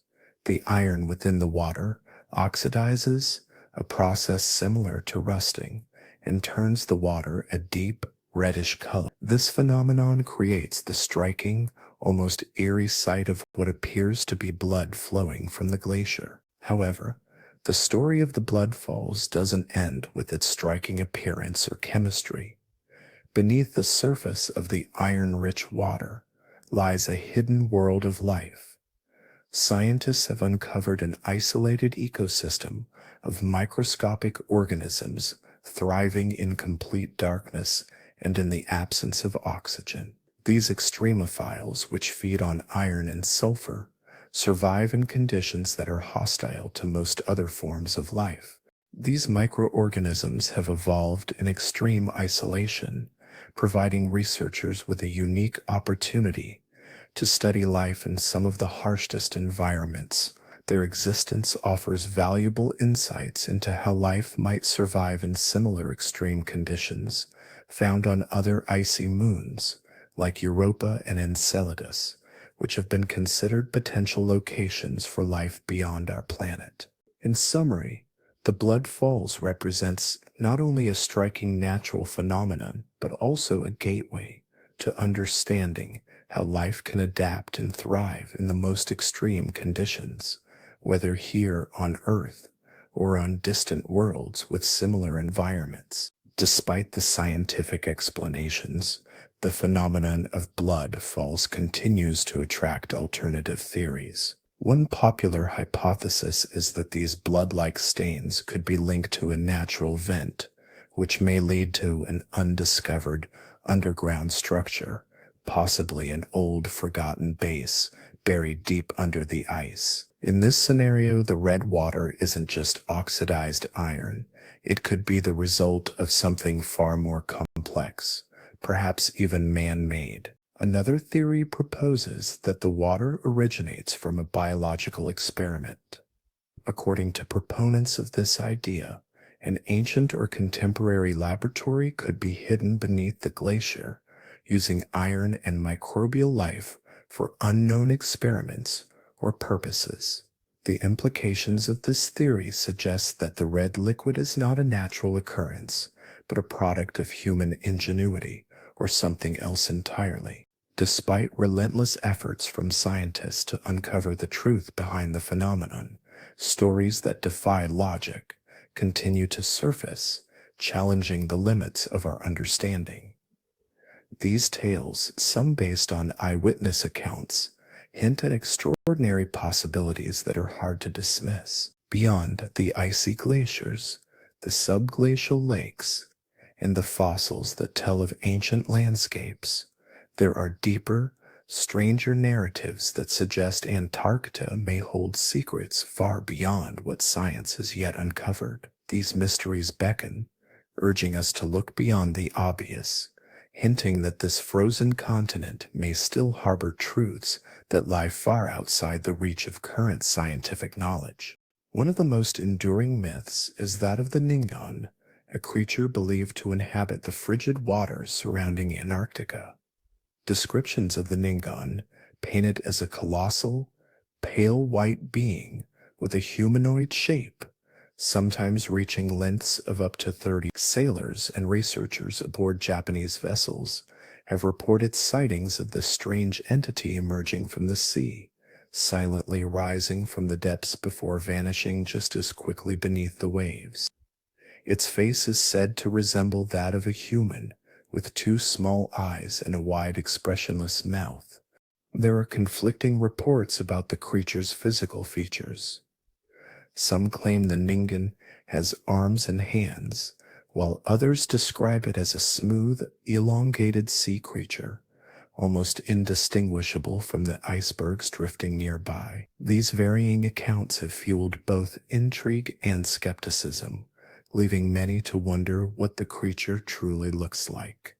The iron within the water oxidizes, a process similar to rusting, and turns the water a deep, reddish color. This phenomenon creates the striking, almost eerie sight of what appears to be blood flowing from the glacier. However, the story of the Blood Falls doesn't end with its striking appearance or chemistry. Beneath the surface of the iron-rich water lies a hidden world of life. Scientists have uncovered an isolated ecosystem of microscopic organisms thriving in complete darkness and in the absence of oxygen. These extremophiles, which feed on iron and sulfur, survive in conditions that are hostile to most other forms of life. These microorganisms have evolved in extreme isolation, providing researchers with a unique opportunity to study life in some of the harshest environments. Their existence offers valuable insights into how life might survive in similar extreme conditions found on other icy moons, like Europa and Enceladus, which have been considered potential locations for life beyond our planet. In summary, the Blood Falls represents not only a striking natural phenomenon, but also a gateway to understanding how life can adapt and thrive in the most extreme conditions, whether here on Earth or on distant worlds with similar environments. Despite the scientific explanations, the phenomenon of blood falls continues to attract alternative theories. One popular hypothesis is that these blood-like stains could be linked to a natural vent, which may lead to an undiscovered underground structure, possibly an old forgotten base buried deep under the ice. In this scenario, the red water isn't just oxidized iron. It could be the result of something far more complex, perhaps even man-made. Another theory proposes that the water originates from a biological experiment. According to proponents of this idea, an ancient or contemporary laboratory could be hidden beneath the glacier, using iron and microbial life for unknown experiments or purposes. The implications of this theory suggest that the red liquid is not a natural occurrence, but a product of human ingenuity or something else entirely. Despite relentless efforts from scientists to uncover the truth behind the phenomenon, stories that defy logic continue to surface, challenging the limits of our understanding. These tales, some based on eyewitness accounts, hint at extraordinary possibilities that are hard to dismiss. Beyond the icy glaciers, the subglacial lakes, and the fossils that tell of ancient landscapes, there are deeper, stranger narratives that suggest Antarctica may hold secrets far beyond what science has yet uncovered. These mysteries beckon, urging us to look beyond the obvious, hinting that this frozen continent may still harbor truths that lie far outside the reach of current scientific knowledge. One of the most enduring myths is that of the Ningon, a creature believed to inhabit the frigid waters surrounding Antarctica. Descriptions of the Ningon, painted as a colossal, pale white being with a humanoid shape, sometimes reaching lengths of up to 30. Sailors and researchers aboard Japanese vessels have reported sightings of this strange entity emerging from the sea, silently rising from the depths before vanishing just as quickly beneath the waves. Its face is said to resemble that of a human, with two small eyes and a wide expressionless mouth. There are conflicting reports about the creature's physical features. Some claim the Ningon has arms and hands, while others describe it as a smooth, elongated sea creature, almost indistinguishable from the icebergs drifting nearby. These varying accounts have fueled both intrigue and skepticism, leaving many to wonder what the creature truly looks like.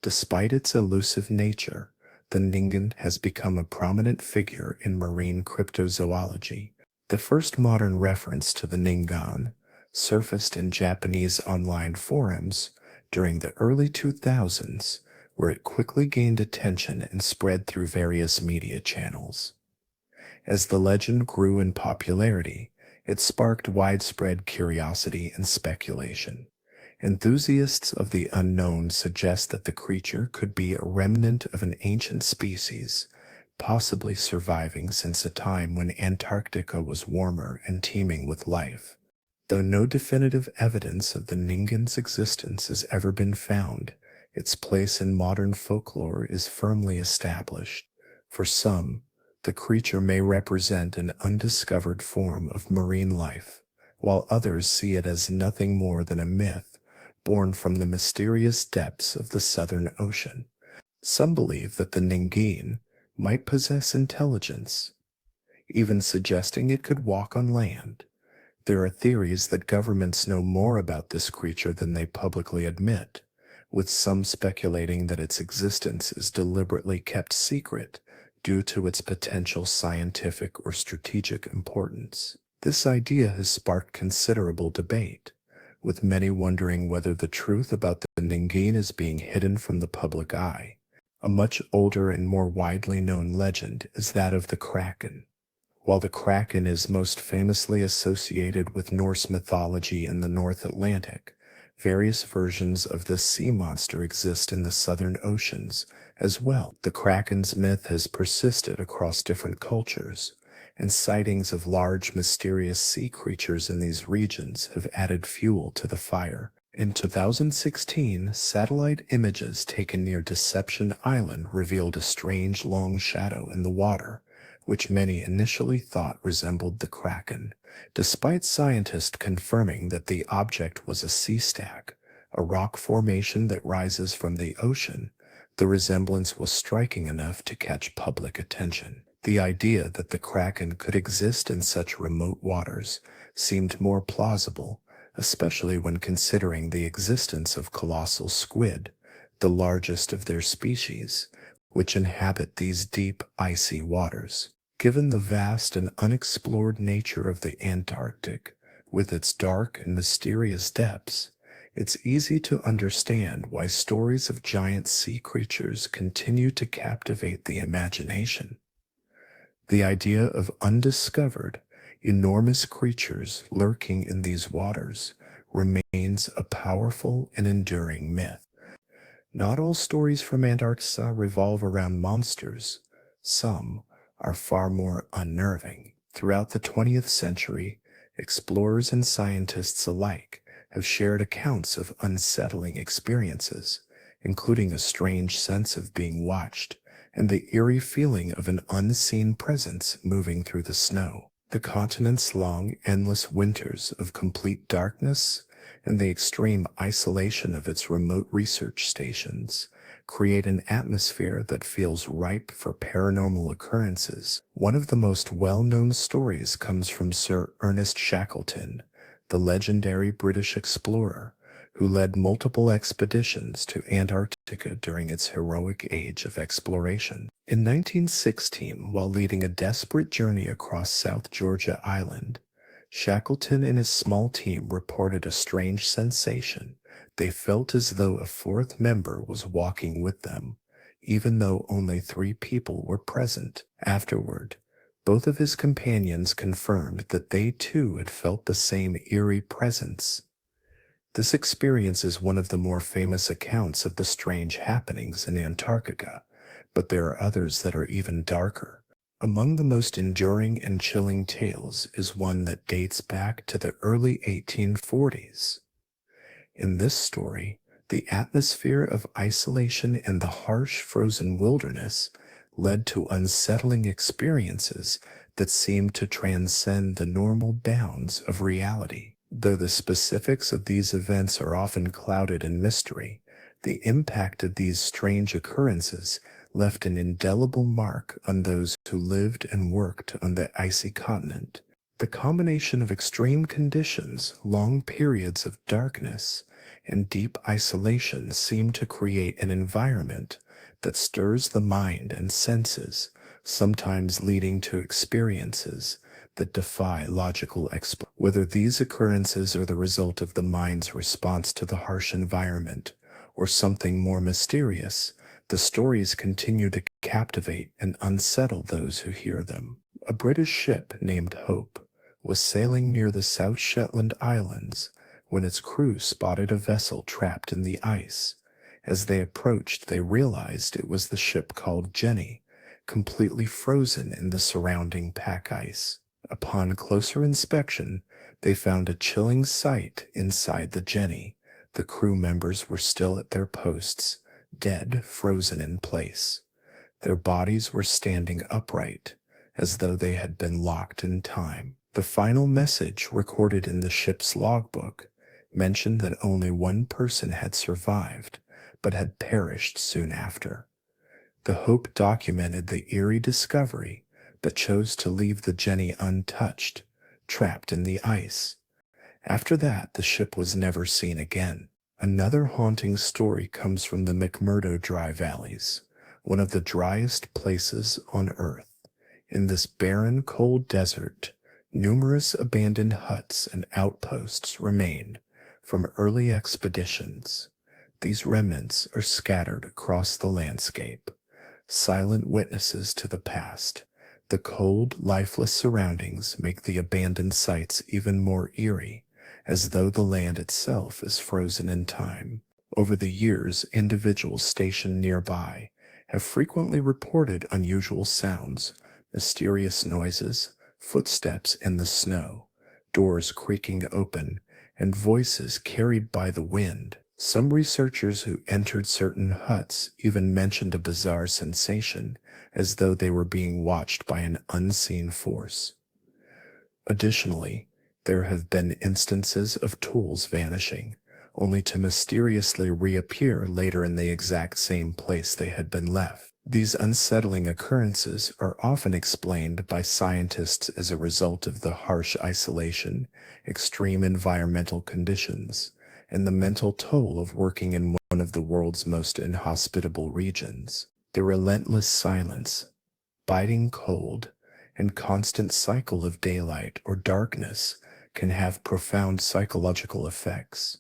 Despite its elusive nature, the Ningon has become a prominent figure in marine cryptozoology. The first modern reference to the Ningon surfaced in Japanese online forums during the early 2000s, where it quickly gained attention and spread through various media channels. As the legend grew in popularity, it sparked widespread curiosity and speculation. Enthusiasts of the unknown suggest that the creature could be a remnant of an ancient species, possibly surviving since a time when Antarctica was warmer and teeming with life. Though no definitive evidence of the Ningon's existence has ever been found, its place in modern folklore is firmly established. For some, the creature may represent an undiscovered form of marine life, while others see it as nothing more than a myth born from the mysterious depths of the Southern Ocean. Some believe that the Ningon might possess intelligence, even suggesting it could walk on land. There are theories that governments know more about this creature than they publicly admit, with some speculating that its existence is deliberately kept secret due to its potential scientific or strategic importance. This idea has sparked considerable debate, with many wondering whether the truth about the Ningon is being hidden from the public eye. A much older and more widely known legend is that of the Kraken. While the Kraken is most famously associated with Norse mythology in the North Atlantic, various versions of this sea monster exist in the southern oceans as well. The Kraken's myth has persisted across different cultures, and sightings of large mysterious sea creatures in these regions have added fuel to the fire. In 2016, satellite images taken near Deception Island revealed a strange long shadow in the water, which many initially thought resembled the Kraken. Despite scientists confirming that the object was a sea stag, a rock formation that rises from the ocean, the resemblance was striking enough to catch public attention. The idea that the Kraken could exist in such remote waters seemed more plausible, especially when considering the existence of colossal squid, the largest of their species, which inhabit these deep, icy waters. Given the vast and unexplored nature of the Antarctic, with its dark and mysterious depths, it's easy to understand why stories of giant sea creatures continue to captivate the imagination. The idea of undiscovered, enormous creatures lurking in these waters remains a powerful and enduring myth. Not all stories from Antarctica revolve around monsters. Some are far more unnerving. Throughout the 20th century, explorers and scientists alike have shared accounts of unsettling experiences, including a strange sense of being watched and the eerie feeling of an unseen presence moving through the snow. The continent's long, endless winters of complete darkness and the extreme isolation of its remote research stations create an atmosphere that feels ripe for paranormal occurrences. One of the most well-known stories comes from Sir Ernest Shackleton, the legendary British explorer who led multiple expeditions to Antarctica during its heroic age of exploration. In 1916, while leading a desperate journey across South Georgia Island, Shackleton and his small team reported a strange sensation. They felt as though a fourth member was walking with them, even though only 3 people were present. Afterward, both of his companions confirmed that they too had felt the same eerie presence. This experience is one of the more famous accounts of the strange happenings in Antarctica, but there are others that are even darker. Among the most enduring and chilling tales is one that dates back to the early 1840s. In this story, the atmosphere of isolation and the harsh frozen wilderness led to unsettling experiences that seemed to transcend the normal bounds of reality. Though the specifics of these events are often clouded in mystery, the impact of these strange occurrences left an indelible mark on those who lived and worked on the icy continent. The combination of extreme conditions, long periods of darkness, and deep isolation seem to create an environment that stirs the mind and senses, sometimes leading to experiences that defy logical explanation. Whether these occurrences are the result of the mind's response to the harsh environment or something more mysterious, the stories continue to captivate and unsettle those who hear them. A British ship named Hope was sailing near the South Shetland Islands when its crew spotted a vessel trapped in the ice. As they approached, they realized it was the ship called Jenny, completely frozen in the surrounding pack ice. Upon closer inspection, they found a chilling sight inside the Jenny. The crew members were still at their posts, dead, frozen in place. Their bodies were standing upright, as though they had been locked in time. The final message recorded in the ship's logbook mentioned that only one person had survived, but had perished soon after. The Hope documented the eerie discovery but chose to leave the Jenny untouched, trapped in the ice. After that, the ship was never seen again. Another haunting story comes from the McMurdo Dry Valleys, one of the driest places on Earth. In this barren, cold desert, numerous abandoned huts and outposts remain from early expeditions. These remnants are scattered across the landscape, silent witnesses to the past. The cold, lifeless surroundings make the abandoned sites even more eerie, as though the land itself is frozen in time. Over the years, individuals stationed nearby have frequently reported unusual sounds, mysterious noises, footsteps in the snow, doors creaking open, and voices carried by the wind. Some researchers who entered certain huts even mentioned a bizarre sensation, as though they were being watched by an unseen force. Additionally, there have been instances of tools vanishing, only to mysteriously reappear later in the exact same place they had been left. These unsettling occurrences are often explained by scientists as a result of the harsh isolation, extreme environmental conditions, and the mental toll of working in one of the world's most inhospitable regions. The relentless silence, biting cold, and constant cycle of daylight or darkness can have profound psychological effects.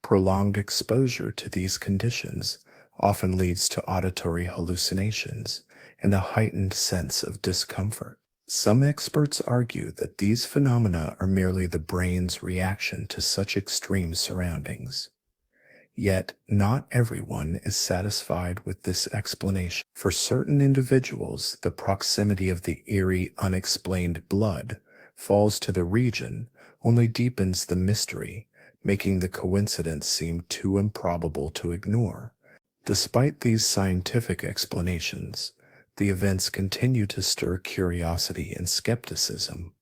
Prolonged exposure to these conditions often leads to auditory hallucinations and a heightened sense of discomfort. Some experts argue that these phenomena are merely the brain's reaction to such extreme surroundings. Yet, not everyone is satisfied with this explanation. For certain individuals, the proximity of the eerie, unexplained blood falls to the region only deepens the mystery, making the coincidence seem too improbable to ignore. Despite these scientific explanations, the events continue to stir curiosity and skepticism.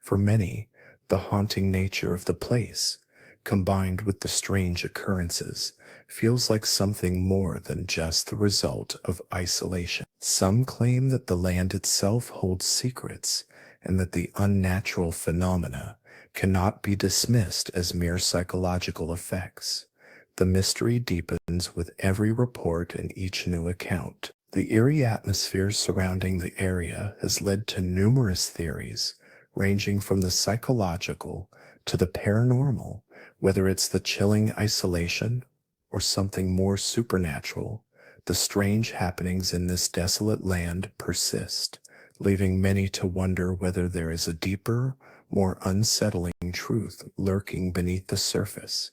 For many, the haunting nature of the place, combined with the strange occurrences, feels like something more than just the result of isolation. Some claim that the land itself holds secrets and that the unnatural phenomena cannot be dismissed as mere psychological effects. The mystery deepens with every report and each new account. The eerie atmosphere surrounding the area has led to numerous theories, ranging from the psychological to the paranormal, whether it's the chilling isolation or something more supernatural. The strange happenings in this desolate land persist, leaving many to wonder whether there is a deeper, more unsettling truth lurking beneath the surface.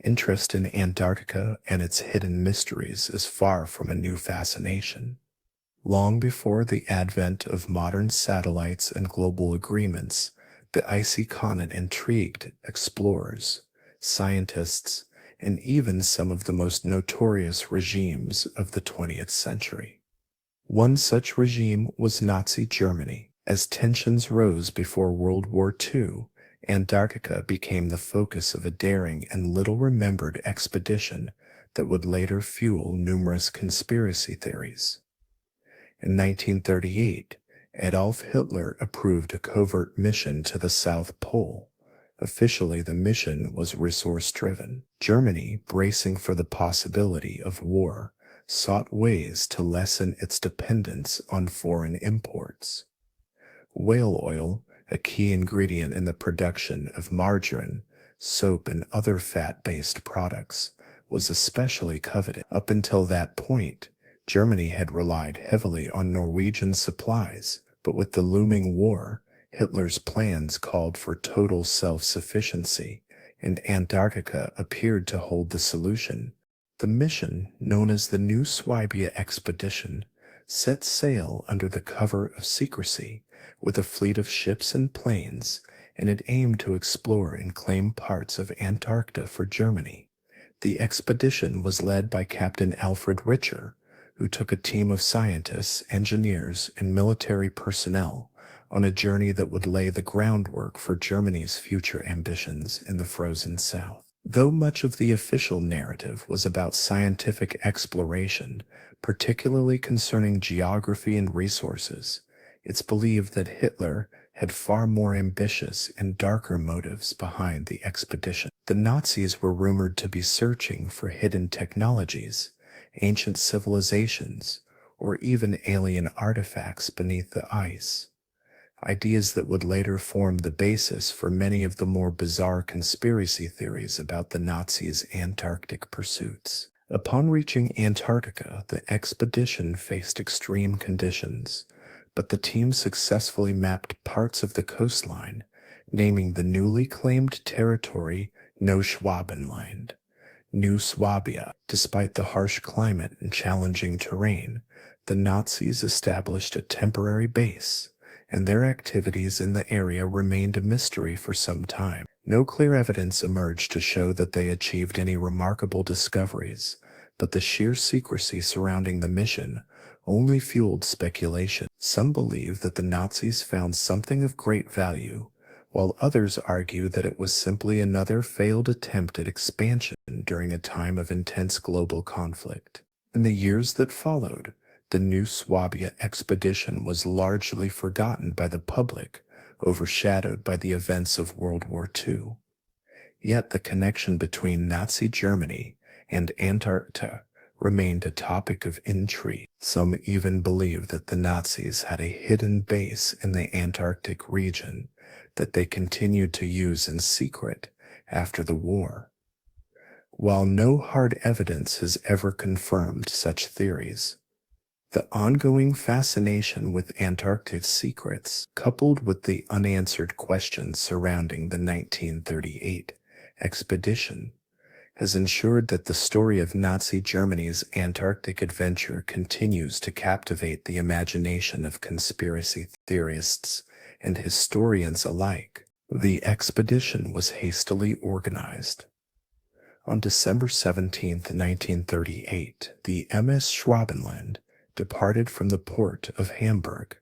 Interest in Antarctica and its hidden mysteries is far from a new fascination. Long before the advent of modern satellites and global agreements, the icy continent intrigued explorers, scientists, and even some of the most notorious regimes of the 20th century. One such regime was Nazi Germany. As tensions rose before World War II, Antarctica became the focus of a daring and little-remembered expedition that would later fuel numerous conspiracy theories. In 1938, Adolf Hitler approved a covert mission to the South Pole. Officially, the mission was resource-driven. Germany, bracing for the possibility of war, sought ways to lessen its dependence on foreign imports. Whale oil, a key ingredient in the production of margarine, soap, and other fat-based products, was especially coveted. Up until that point, Germany had relied heavily on Norwegian supplies, but with the looming war, Hitler's plans called for total self-sufficiency, and Antarctica appeared to hold the solution. The mission, known as the New Swabia Expedition, set sail under the cover of secrecy with a fleet of ships and planes, and it aimed to explore and claim parts of Antarctica for Germany. The expedition was led by Captain Alfred Richer, who took a team of scientists, engineers, and military personnel on a journey that would lay the groundwork for Germany's future ambitions in the frozen South. Though much of the official narrative was about scientific exploration, particularly concerning geography and resources, it's believed that Hitler had far more ambitious and darker motives behind the expedition. The Nazis were rumored to be searching for hidden technologies, ancient civilizations, or even alien artifacts beneath the ice. Ideas that would later form the basis for many of the more bizarre conspiracy theories about the Nazis' Antarctic pursuits. Upon reaching Antarctica, the expedition faced extreme conditions, but the team successfully mapped parts of the coastline, naming the newly claimed territory Neuschwabenland, New Swabia. Despite the harsh climate and challenging terrain, the Nazis established a temporary base, and their activities in the area remained a mystery for some time. No clear evidence emerged to show that they achieved any remarkable discoveries, but the sheer secrecy surrounding the mission only fueled speculation. Some believe that the Nazis found something of great value, while others argue that it was simply another failed attempt at expansion during a time of intense global conflict. In the years that followed, the New Swabia expedition was largely forgotten by the public, overshadowed by the events of World War II. Yet the connection between Nazi Germany and Antarctica remained a topic of intrigue. Some even believe that the Nazis had a hidden base in the Antarctic region that they continued to use in secret after the war. While no hard evidence has ever confirmed such theories, the ongoing fascination with Antarctic secrets, coupled with the unanswered questions surrounding the 1938 expedition, has ensured that the story of Nazi Germany's Antarctic adventure continues to captivate the imagination of conspiracy theorists and historians alike. The expedition was hastily organized, On December 17, 1938, the MS Schwabenland departed from the port of Hamburg.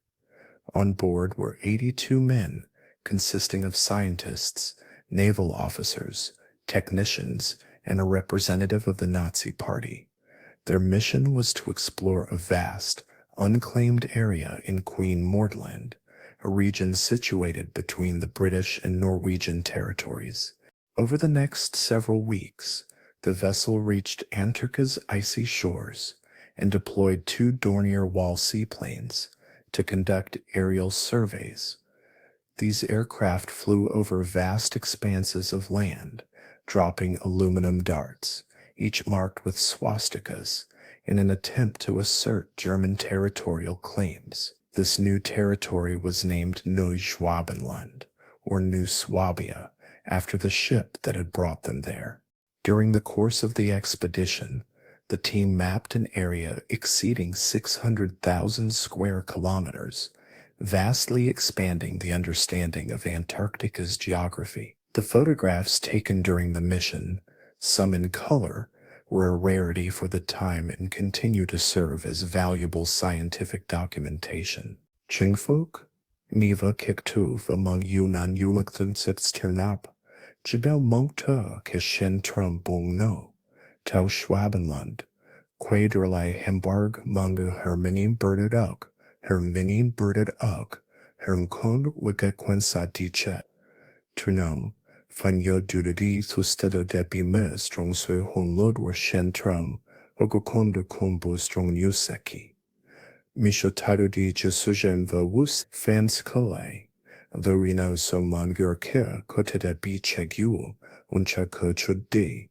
On board were 82 men, consisting of scientists, naval officers, technicians, and a representative of the Nazi Party. Their mission was to explore a vast, unclaimed area in Queen Mordland, a region situated between the British and Norwegian territories. Over the next several weeks, the vessel reached Antarctica's icy shores and deployed 2 Dornier Wall seaplanes to conduct aerial surveys. These aircraft flew over vast expanses of land, dropping aluminum darts, each marked with swastikas, in an attempt to assert German territorial claims. This new territory was named Neuschwabenland, or New Swabia, after the ship that had brought them there. During the course of the expedition, the team mapped an area exceeding 600,000 square kilometers, vastly expanding the understanding of Antarctica's geography. The photographs taken during the mission, some in color, were a rarity for the time and continue to serve as valuable scientific documentation. Chingfolk, Niva Kiktuv among Yunnan Ulukthensitsternap, Jibel Monkta Kishen Trumbung no. Tau Schwabenland, Quaderlei Hamburg Mungu Herminin Birded Ugg, Herminin Birded Ugg, Hermkund Wicca Dichet, Tunum, Fanyo Dudadi Thustado Debi Me Strong Sui Hon Lod or Shen Trum, Ogokonda Kumbu Strong Yuseki. Mishotaru di Jesujen Vawus Fans Kole, the Reno So Mangur Kir Koteda Bi Chegu, Uncha Kochudi.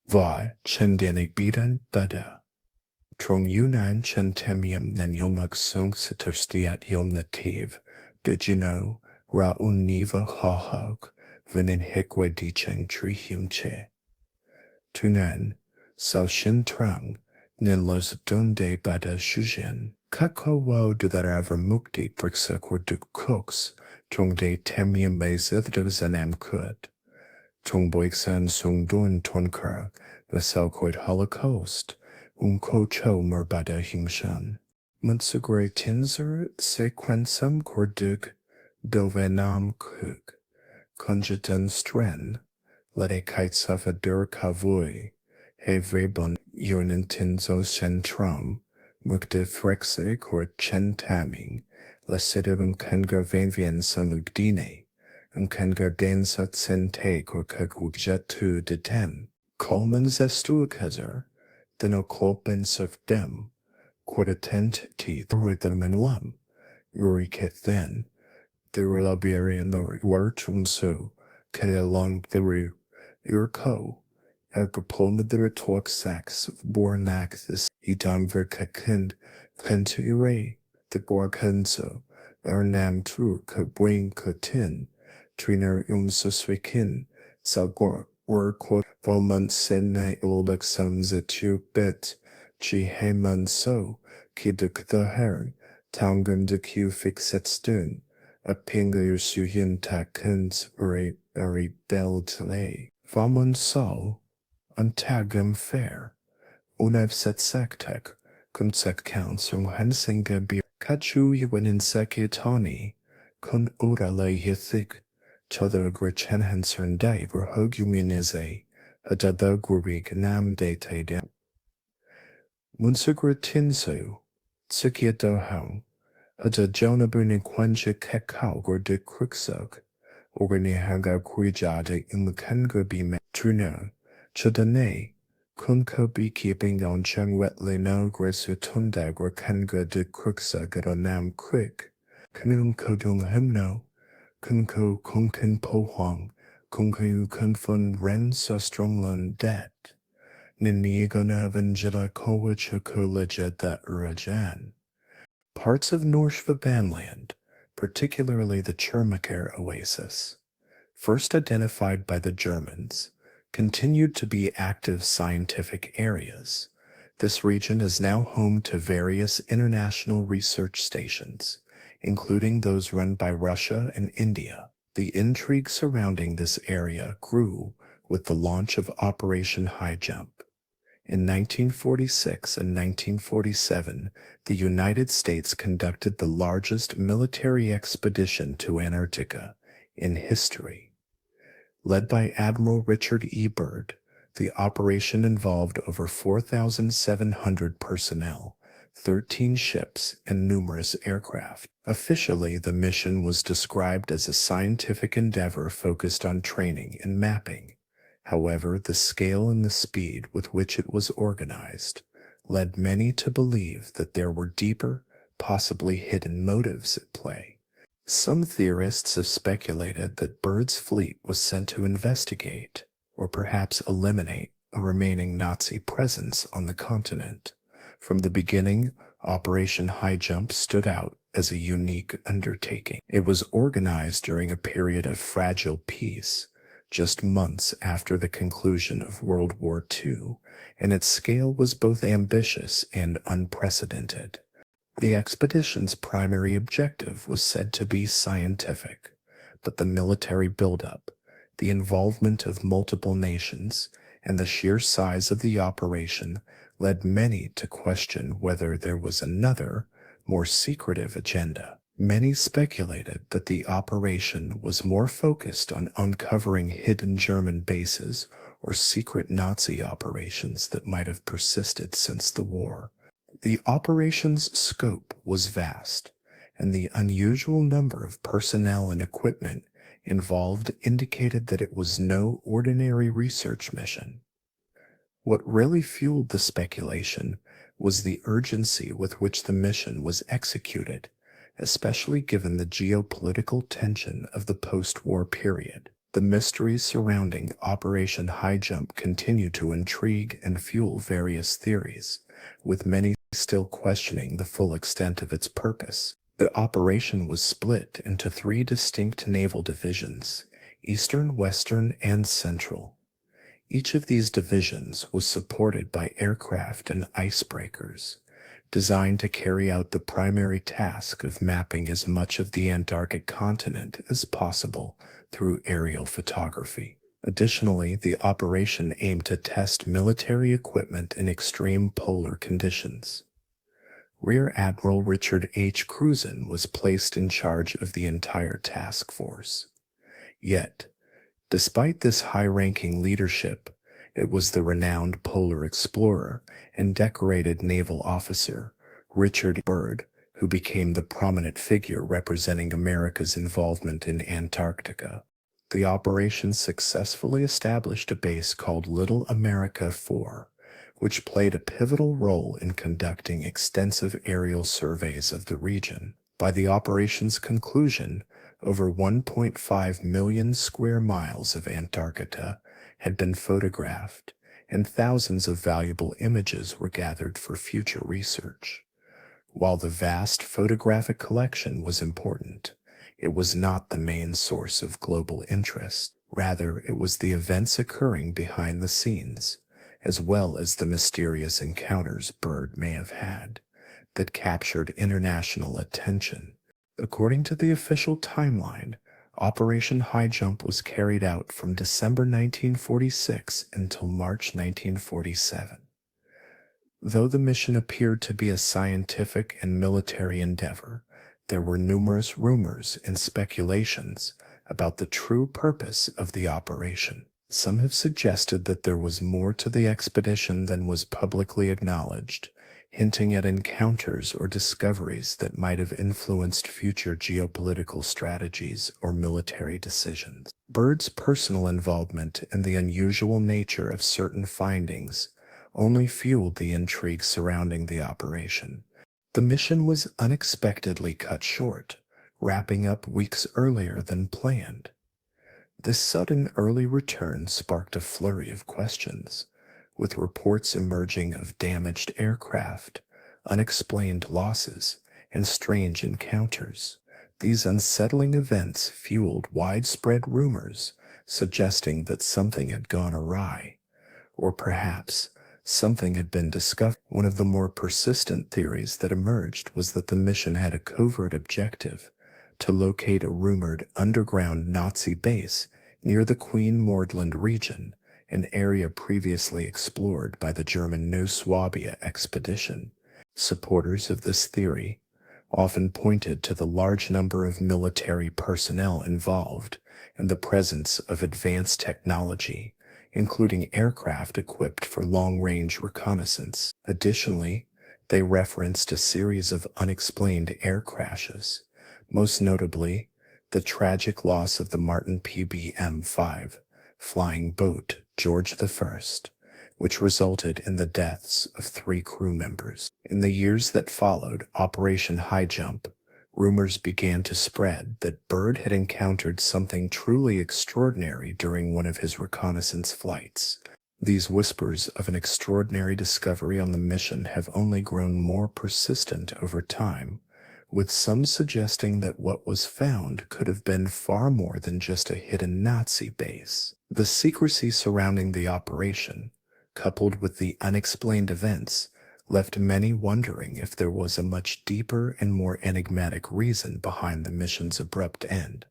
Vai, Chendenik Bidan Dada. Trong Yunnan Chentemium Nanyomag Sung Siturstiat Yom Native, Digino, Ra Univa Hahog, Venin Hikwe Dicheng Tri Hyunche. Tunan, Sao Shin Trang, Ninlos Dunde Bada Shujen, Kako Wo Dudaraver Mukti Prixakur Duk Cooks, Trong De Temium Bezith Zanam Kut. Trong Boixan Sung Dun Tonker, the Selkoid Holocaust, Unko Cho Merbada Himshan. Munsugre Tinser Sequensum Korduk, Dovenam Kuk, Conjitan Stren, Lede Kaitsafa Dur Kavui, He Vrebon Yurnin Tinzo Centrum, Mukde Frexik or Chen Taming, Lasidum Kenga Venvian Sanugdine. Kengar densa tsenteg or kagwugjetu de tem, Coleman zestuakazer, den okolpens of dem, quartatent teeth rhythm and lum, uriketh then, the relabarian or wartumsu, kelong the urko, agapolma the retork sax of bornaxis, idam verkakind, kentuire, the gorkanso, ernam tru kabwing katin. Triner Suswikin, Salgor, or quote, Volman Sene Ulbek Sons a tu bit, Chi Heman so, Kiduk the Herring, Tangan de Q fixet stun, a pinga Suhin takens uri beltle, Vamun so, Antagum fair, Unev set sektek, Kunsek counts from Hensinga be Kachu Yuan Sekitoni, Kun Urale Hithik. Chodder Gretchen Hansen Day were Hogumunize, a Dada Gurig Nam Date Dem. Munsugre Tinsu, Tsukia Dohang, a Jonabuni Quanja Kekau or de Crooksok, Organi Hanga Kuijade in the Kanga be met Truno, Chodane, Kunko beekeeping on Chang Wetley no Gresu Tundag or Kanga de Crooksok at a Nam Quick, Kanum Kodung Himno. Kunko Kunken Po Huang, Kunku Kunfun Ren Sustronglan Det, Ninigona Vangela Kowachukuleja that Rajan. Parts of Norshvabanland, particularly the Chermakar Oasis, first identified by the Germans, continued to be active scientific areas. This region is now home to various international research stations, including those run by Russia and India. The intrigue surrounding this area grew with the launch of Operation Highjump. In 1946 and 1947, the United States conducted the largest military expedition to Antarctica in history. Led by Admiral Richard E. Byrd, the operation involved over 4,700 personnel, 13 ships, and numerous aircraft. Officially, the mission was described as a scientific endeavor focused on training and mapping. However, the scale and the speed with which it was organized led many to believe that there were deeper, possibly hidden motives at play. Some theorists have speculated that Byrd's fleet was sent to investigate, or perhaps eliminate, a remaining Nazi presence on the continent. From the beginning, Operation Highjump stood out as a unique undertaking. It was organized during a period of fragile peace, just months after the conclusion of World War II, and its scale was both ambitious and unprecedented. The expedition's primary objective was said to be scientific, but the military buildup, the involvement of multiple nations, and the sheer size of the operation led many to question whether there was another, more secretive agenda. Many speculated that the operation was more focused on uncovering hidden German bases or secret Nazi operations that might have persisted since the war. The operation's scope was vast, and the unusual number of personnel and equipment involved indicated that it was no ordinary research mission. What really fueled the speculation was the urgency with which the mission was executed, especially given the geopolitical tension of the post-war period. The mysteries surrounding Operation Highjump continue to intrigue and fuel various theories, with many still questioning the full extent of its purpose. The operation was split into 3 distinct naval divisions: Eastern, Western, and Central. Each of these divisions was supported by aircraft and icebreakers, designed to carry out the primary task of mapping as much of the Antarctic continent as possible through aerial photography. Additionally, the operation aimed to test military equipment in extreme polar conditions. Rear Admiral Richard H. Cruzen was placed in charge of the entire task force. Yet, despite this high-ranking leadership, it was the renowned polar explorer and decorated naval officer, Richard Byrd, who became the prominent figure representing America's involvement in Antarctica. The operation successfully established a base called Little America 4, which played a pivotal role in conducting extensive aerial surveys of the region. By the operation's conclusion, over 1.5 million square miles of Antarctica had been photographed, and thousands of valuable images were gathered for future research. While the vast photographic collection was important, it was not the main source of global interest. Rather, it was the events occurring behind the scenes, as well as the mysterious encounters Byrd may have had, that captured international attention. According to the official timeline, Operation Highjump was carried out from December 1946 until March 1947. Though the mission appeared to be a scientific and military endeavor, there were numerous rumors and speculations about the true purpose of the operation. Some have suggested that there was more to the expedition than was publicly acknowledged, hinting at encounters or discoveries that might have influenced future geopolitical strategies or military decisions. Byrd's personal involvement and the unusual nature of certain findings only fueled the intrigue surrounding the operation. The mission was unexpectedly cut short, wrapping up weeks earlier than planned. This sudden early return sparked a flurry of questions, with reports emerging of damaged aircraft, unexplained losses, and strange encounters. These unsettling events fueled widespread rumors suggesting that something had gone awry, or perhaps something had been discovered. One of the more persistent theories that emerged was that the mission had a covert objective to locate a rumored underground Nazi base near the Queen Mordland region an area previously explored by the German New Swabia expedition. Supporters of this theory often pointed to the large number of military personnel involved and the presence of advanced technology, including aircraft equipped for long-range reconnaissance. Additionally, they referenced a series of unexplained air crashes, most notably the tragic loss of the Martin PBM-5 flying boat George I, which resulted in the deaths of 3 crew members. In the years that followed Operation Highjump, rumors began to spread that Byrd had encountered something truly extraordinary during one of his reconnaissance flights. These whispers of an extraordinary discovery on the mission have only grown more persistent over time, with some suggesting that what was found could have been far more than just a hidden Nazi base. The secrecy surrounding the operation, coupled with the unexplained events, left many wondering if there was a much deeper and more enigmatic reason behind the mission's abrupt end.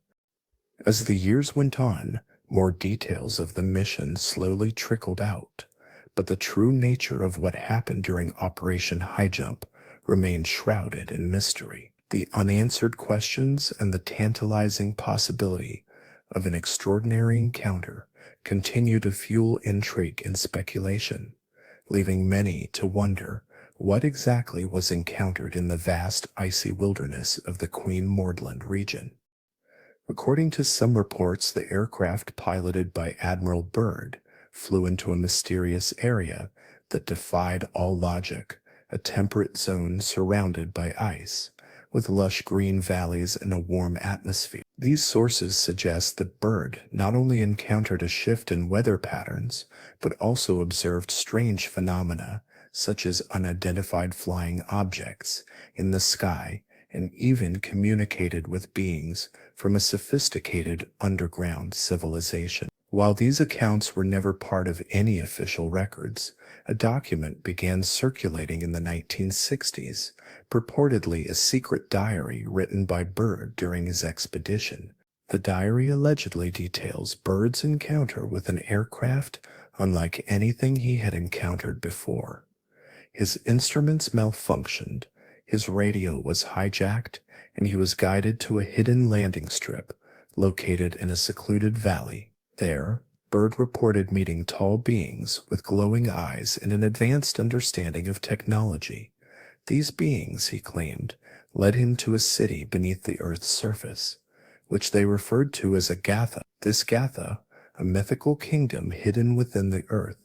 As the years went on, more details of the mission slowly trickled out, but the true nature of what happened during Operation Highjump remained shrouded in mystery. The unanswered questions and the tantalizing possibility of an extraordinary encounter continue to fuel intrigue and speculation, leaving many to wonder what exactly was encountered in the vast icy wilderness of the Queen Mordland region. According to some reports, the aircraft piloted by Admiral Byrd flew into a mysterious area that defied all logic, a temperate zone surrounded by ice, with lush green valleys and a warm atmosphere. These sources suggest that Byrd not only encountered a shift in weather patterns, but also observed strange phenomena such as unidentified flying objects in the sky and even communicated with beings from a sophisticated underground civilization. While these accounts were never part of any official records, a document began circulating in the 1960s, purportedly a secret diary written by Byrd during his expedition. The diary allegedly details Byrd's encounter with an aircraft unlike anything he had encountered before. His instruments malfunctioned, his radio was hijacked, and he was guided to a hidden landing strip located in a secluded valley. There, Byrd reported meeting tall beings with glowing eyes and an advanced understanding of technology. These beings, he claimed, led him to a city beneath the Earth's surface, which they referred to as a Gatha. This Gatha, a mythical kingdom hidden within the Earth,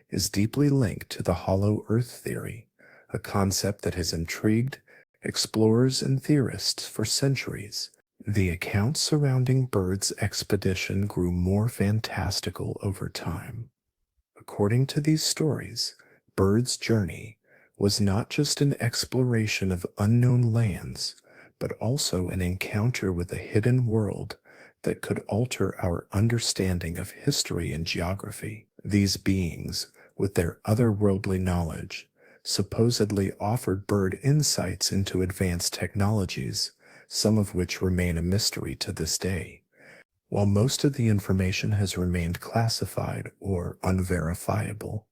is deeply linked to the hollow Earth theory, a concept that has intrigued explorers and theorists for centuries. The accounts surrounding Byrd's expedition grew more fantastical over time. According to these stories, Byrd's journey was not just an exploration of unknown lands, but also an encounter with a hidden world that could alter our understanding of history and geography. These beings, with their otherworldly knowledge, supposedly offered Byrd insights into advanced technologies, some of which remain a mystery to this day. While most of the information has remained classified or unverifiable,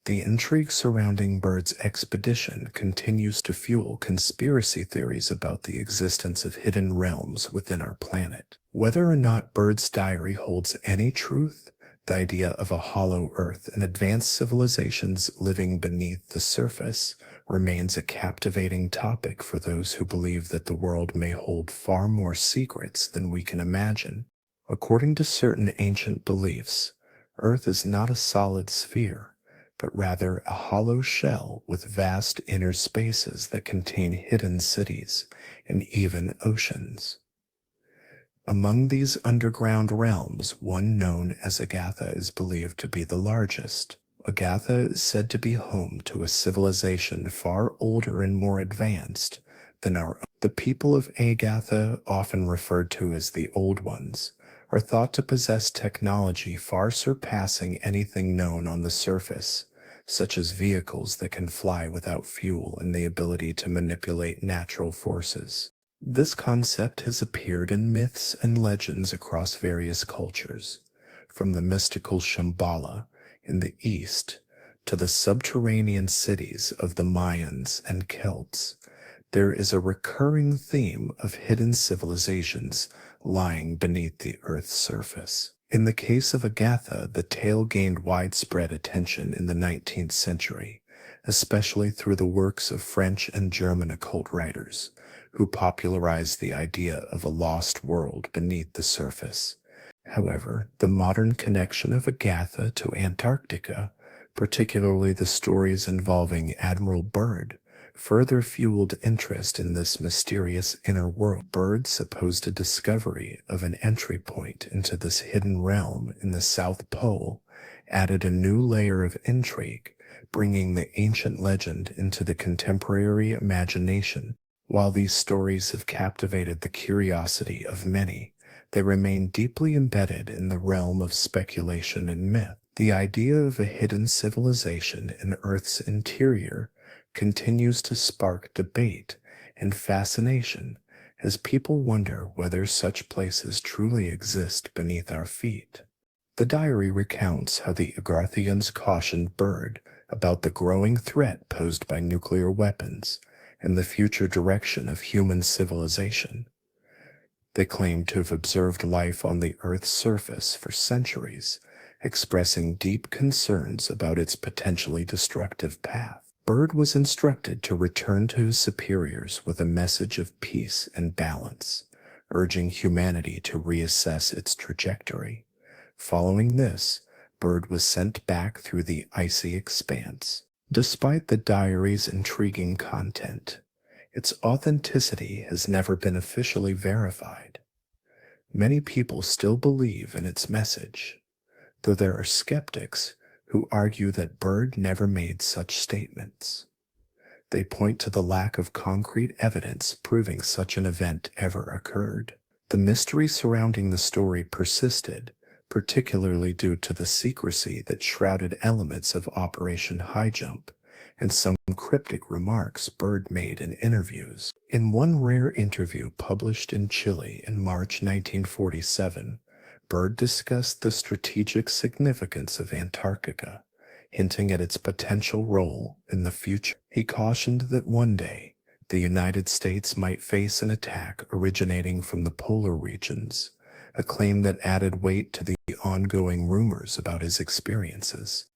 the intrigue surrounding Byrd's expedition continues to fuel conspiracy theories about the existence of hidden realms within our planet. Whether or not Byrd's diary holds any truth, the idea of a hollow Earth and advanced civilizations living beneath the surface remains a captivating topic for those who believe that the world may hold far more secrets than we can imagine. According to certain ancient beliefs, Earth is not a solid sphere, but rather a hollow shell with vast inner spaces that contain hidden cities and even oceans. Among these underground realms, one known as Agatha is believed to be the largest. Agatha is said to be home to a civilization far older and more advanced than our own. The people of Agatha, often referred to as the Old Ones, are thought to possess technology far surpassing anything known on the surface, such as vehicles that can fly without fuel and the ability to manipulate natural forces. This concept has appeared in myths and legends across various cultures, from the mystical Shambhala in the east to the subterranean cities of the Mayans and Celts, there is a recurring theme of hidden civilizations lying beneath the Earth's surface. In the case of Agatha, the tale gained widespread attention in the 19th century, especially through the works of French and German occult writers, who popularized the idea of a lost world beneath the surface. However, the modern connection of Agatha to Antarctica, particularly the stories involving Admiral Byrd, further fueled interest in this mysterious inner world. Byrd's supposed discovery of an entry point into this hidden realm in the South Pole added a new layer of intrigue, bringing the ancient legend into the contemporary imagination. While these stories have captivated the curiosity of many, they remain deeply embedded in the realm of speculation and myth. The idea of a hidden civilization in Earth's interior continues to spark debate and fascination as people wonder whether such places truly exist beneath our feet. The diary recounts how the Agarthians cautioned Byrd about the growing threat posed by nuclear weapons and the future direction of human civilization. They claim to have observed life on the Earth's surface for centuries, expressing deep concerns about its potentially destructive path. Byrd was instructed to return to his superiors with a message of peace and balance, urging humanity to reassess its trajectory. Following this, Byrd was sent back through the icy expanse. Despite the diary's intriguing content, its authenticity has never been officially verified. Many people still believe in its message, though there are skeptics who argue that Byrd never made such statements. They point to the lack of concrete evidence proving such an event ever occurred. The mystery surrounding the story persisted, particularly due to the secrecy that shrouded elements of Operation Highjump and some cryptic remarks Byrd made in interviews. In one rare interview published in Chile in March 1947, Byrd discussed the strategic significance of Antarctica, hinting at its potential role in the future. He cautioned that one day, the United States might face an attack originating from the polar regions, a claim that added weight to the ongoing rumors about his experiences.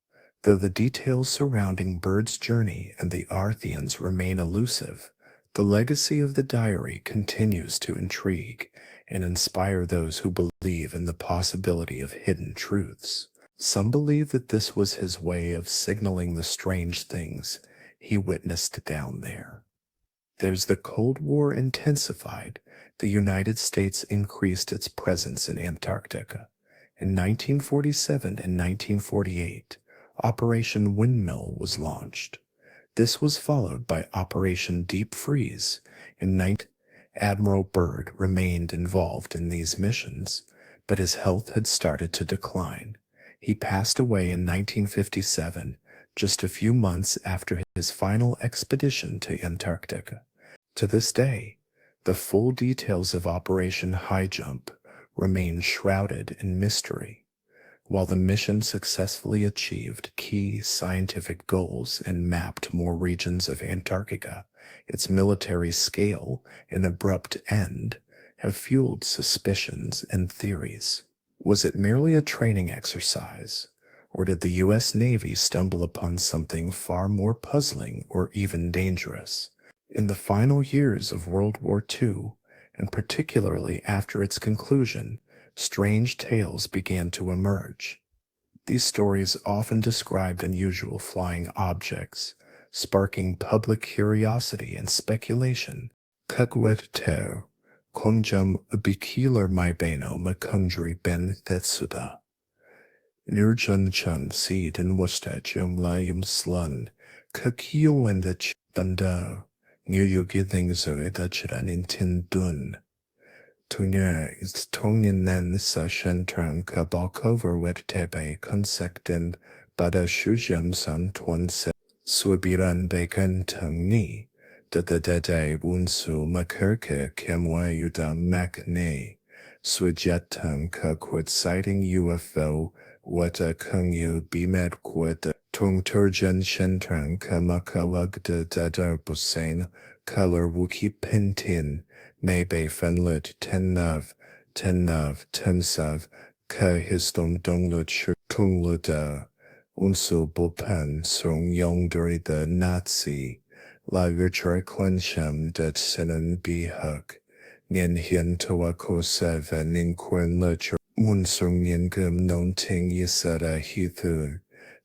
Though the details surrounding Byrd's journey and the Arthians remain elusive, the legacy of the diary continues to intrigue and inspire those who believe in the possibility of hidden truths. Some believe that this was his way of signaling the strange things he witnessed down there. As the Cold War intensified, the United States increased its presence in Antarctica. In 1947 and 1948, Operation Windmill was launched. This was followed by Operation Deep Freeze in 19... Admiral Byrd remained involved in these missions, but his health had started to decline. He passed away in 1957, just a few months after his final expedition to Antarctica. To this day, the full details of Operation Highjump remain shrouded in mystery. While the mission successfully achieved key scientific goals and mapped more regions of Antarctica, its military scale and abrupt end have fueled suspicions and theories. Was it merely a training exercise, or did the U.S. Navy stumble upon something far more puzzling or even dangerous? In the final years of World War II, and particularly after its conclusion, strange tales began to emerge. These stories often described unusual flying objects, sparking public curiosity and speculation. Kagwet konjam bikiler maibeno makundri ben thetsuda. Nirjun chun seed in wustachum layum slun, kakio and the chanda, near you githing zoedachran in tin dun. Tunya is tongen nen sa shentran kabalkover wet tebe konsekten bada shujam san tuan se subiran bacon tung ni, da da dede wunsu makerke kemwe udam makne, sujetang ka quid sighting UFO what a kung yu be met quid tung turjan shentran kamakawag de dadar busain, color wuki pintin, maybe fenlit tensav, ka histon donglut shur tungluda, unsu bupan sung yongduri the Nazi, la virtual clencham dat sinan bihuk, nien hien toa ko seve nin quen lecher, unsung nien gum non ting yisada hithu,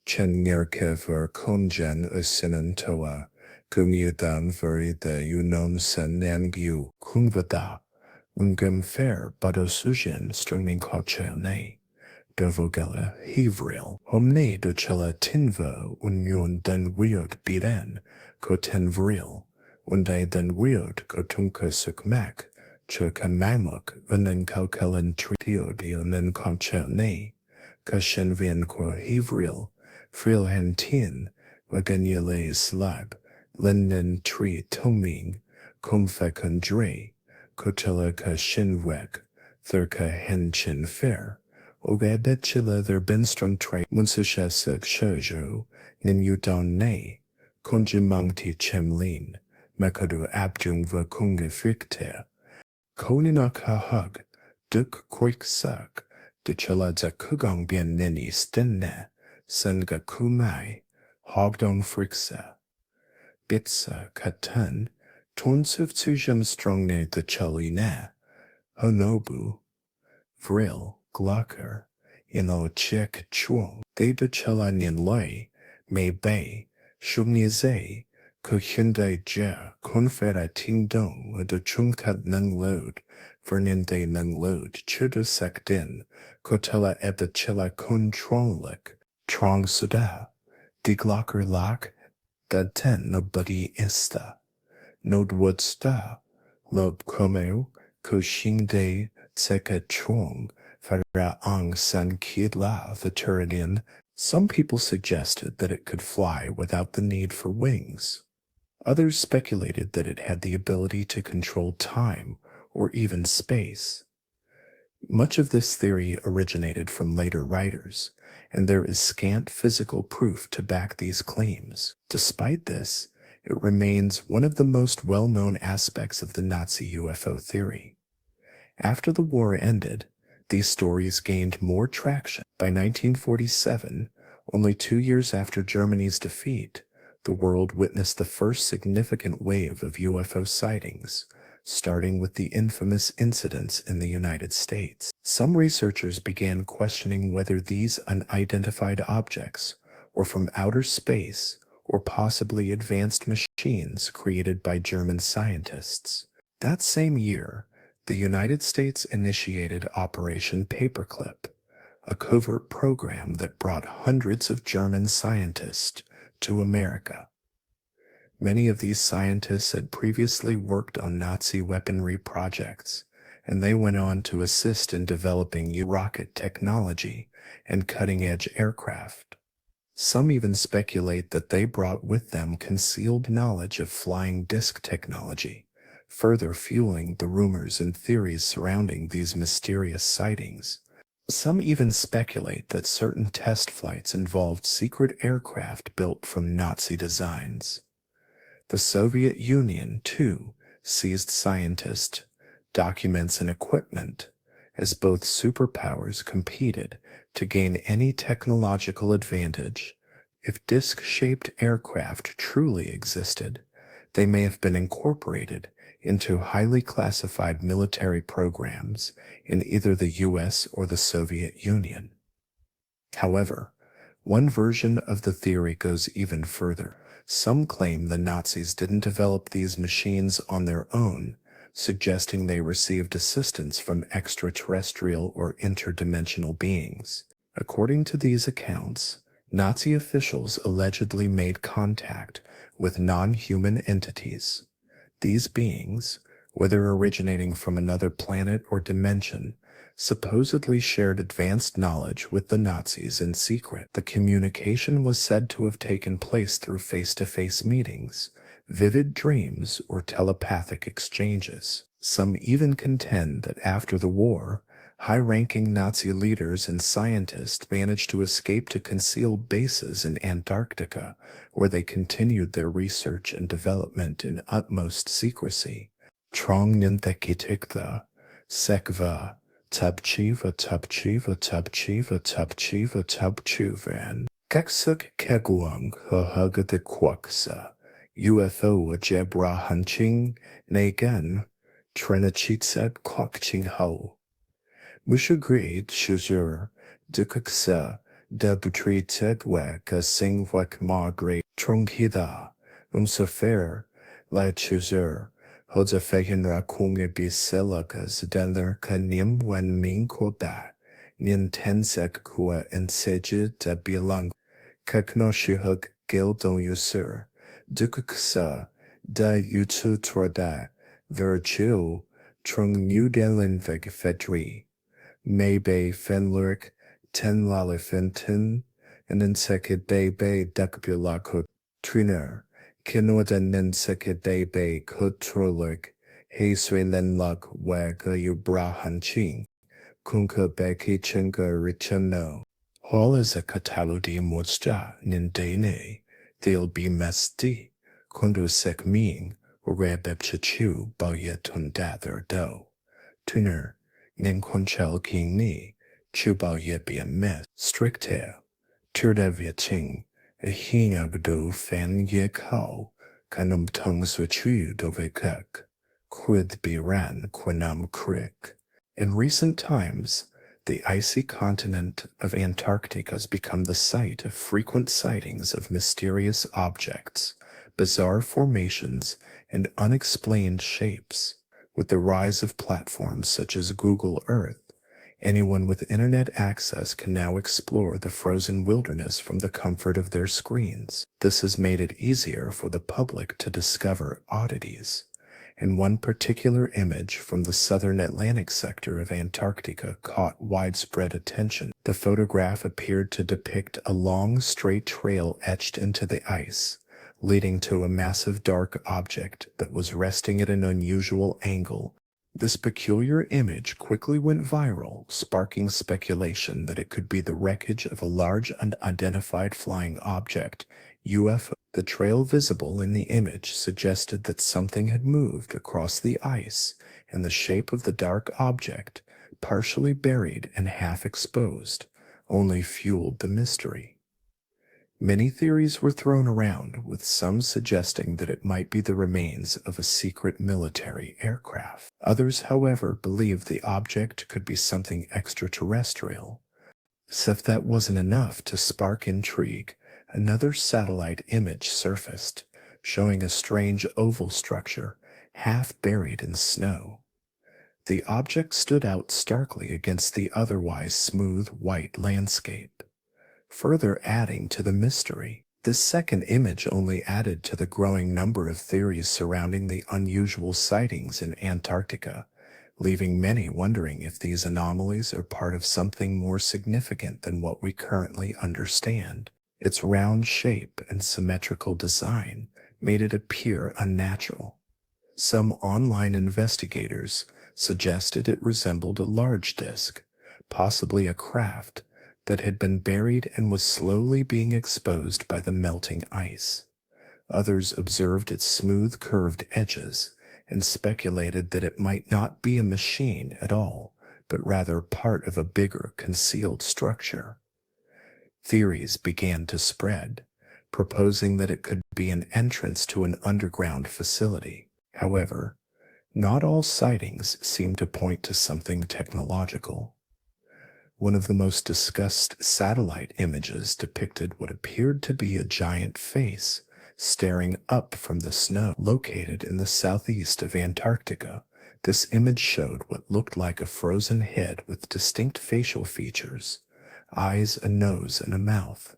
chen nierkever konjan usinan toa, gum yudam veri de unom sen nangu, kungvada, ungum fair badosujin stringing kochene. Devogella Hivril, omne de cella tinva union den weird biren, coten vril, unde den weird cotunca sukmak, churka mamuk, venen calcelen tritiodionen concherne, cashen vien quo Hivril, fril hentin, waganule slab, lenen tri toming, cum fecund dre, cotella cashinwek, thurca henchin fair. Ogabetchilla der benstrung tre munsishesek shojo, nin udon ne, kunjimangti chemlin, mekadu abjung vakunge frikte, koninak hahug, duk quick suck, de chilla za kugong bien nini stenne, senga kumai, hogdon friksa, bitsa katan, tonsuf tujum strongne de cheline, honobu, vril, Glocker, ino chek chuong, de de chela nien loi, mei bei, shumni zay, ko hyundai ja, konfera ting dong, de chung kat nung load, vernin de nung load, chudo sek din, ko tela eb de chela kun trong lik, trong suda, de glocker lak, da ten no buddy ista, nod wood sta, lob komeu, ko xing de, tseka chuong, Fara Ang San Kid La, the Turidian. Some people suggested that it could fly without the need for wings. Others speculated that it had the ability to control time or even space. Much of this theory originated from later writers, and there is scant physical proof to back these claims. Despite this, it remains one of the most well-known aspects of the Nazi UFO theory. After the war ended, these stories gained more traction. By 1947, only 2 years after Germany's defeat, the world witnessed the first significant wave of UFO sightings, starting with the infamous incidents in the United States. Some researchers began questioning whether these unidentified objects were from outer space or possibly advanced machines created by German scientists. That same year, the United States initiated Operation Paperclip, a covert program that brought hundreds of German scientists to America. Many of these scientists had previously worked on Nazi weaponry projects, and they went on to assist in developing rocket technology and cutting-edge aircraft. Some even speculate that they brought with them concealed knowledge of flying disc technology, further fueling the rumors and theories surrounding these mysterious sightings. Some even speculate that certain test flights involved secret aircraft built from Nazi designs. The Soviet Union, too, seized scientists, documents, and equipment as both superpowers competed to gain any technological advantage. If disc-shaped aircraft truly existed, they may have been incorporated into highly classified military programs in either the US or the Soviet Union. However, one version of the theory goes even further. Some claim the Nazis didn't develop these machines on their own, suggesting they received assistance from extraterrestrial or interdimensional beings. According to these accounts, Nazi officials allegedly made contact with non-human entities. These beings, whether originating from another planet or dimension, supposedly shared advanced knowledge with the Nazis in secret. The communication was said to have taken place through face-to-face meetings, vivid dreams, or telepathic exchanges. Some even contend that after the war, High-ranking Nazi leaders and scientists managed to escape to concealed bases in Antarctica, where they continued their research and development in utmost secrecy. Trong Ninthekitikta, Sekva, Tubchiva Tubchiva Tubchiva Tubchiva Tubchuvan. Keksuk Keguang Hohugate Kwaksa, UFO Jebra Hunching, Nagan, Trenachitset Kwakching Ho. Mushagreed Shuzur, Dukaksa, Debutri Tegwek, a Singwek Margre, Trunghida, Umsofer, La Chuzur, Hodzafehin Rakunge Biselakas, Deller Kanim Wen Ming Koba, Nien Tensek Kua and Seji Debilang, Kaknoshihug Gildon Yusur, Dukaksa, Da Yutu Torda, Virgil, Trung Nudelinveg Fedri. Maybe Fenlurk, Ten Lalifentin, and Insekidebe Dakbulakut, Triner, Kinodan Ninsekidebe Kutruluk, Heiswelenluk Waga Yubrahanching, Kunka Beki Chinga Richano. Hall is a Cataludi Mosta, Nindene, they'll be mesti, Kundusek Ming, Rebeb Chachu, Bayetun Dather Do. Triner. Nin Conchel King Ni, Chubao Yepi and Met, Strictair, Turdavia Ching, a Hinagdo Fan Ye Kao, Kanum Tung Swichu Dovekek, Quid Biran Quinam Crick. In recent times, the icy continent of Antarctica has become the site of frequent sightings of mysterious objects, bizarre formations, and unexplained shapes. With the rise of platforms such as Google Earth, anyone with internet access can now explore the frozen wilderness from the comfort of their screens. This has made it easier for the public to discover oddities. And one particular image from the southern Atlantic sector of Antarctica caught widespread attention. The photograph appeared to depict a long, straight trail etched into the ice, leading to a massive dark object that was resting at an unusual angle. This peculiar image quickly went viral, sparking speculation that it could be the wreckage of a large unidentified flying object, UFO. The trail visible in the image suggested that something had moved across the ice, and the shape of the dark object, partially buried and half exposed, only fueled the mystery. Many theories were thrown around, with some suggesting that it might be the remains of a secret military aircraft. Others, however, believed the object could be something extraterrestrial. As if that wasn't enough to spark intrigue, another satellite image surfaced, showing a strange oval structure, half buried in snow. The object stood out starkly against the otherwise smooth white landscape, further adding to the mystery. This second image only added to the growing number of theories surrounding the unusual sightings in Antarctica, leaving many wondering if these anomalies are part of something more significant than what we currently understand. Its round shape and symmetrical design made it appear unnatural. Some online investigators suggested it resembled a large disk, possibly a craft, that had been buried and was slowly being exposed by the melting ice. Others observed its smooth curved edges and speculated that it might not be a machine at all, but rather part of a bigger concealed structure. Theories began to spread, proposing that it could be an entrance to an underground facility. However, not all sightings seem to point to something technological. One of the most discussed satellite images depicted what appeared to be a giant face staring up from the snow located in the southeast of Antarctica. This image showed what looked like a frozen head with distinct facial features, eyes, a nose, and a mouth,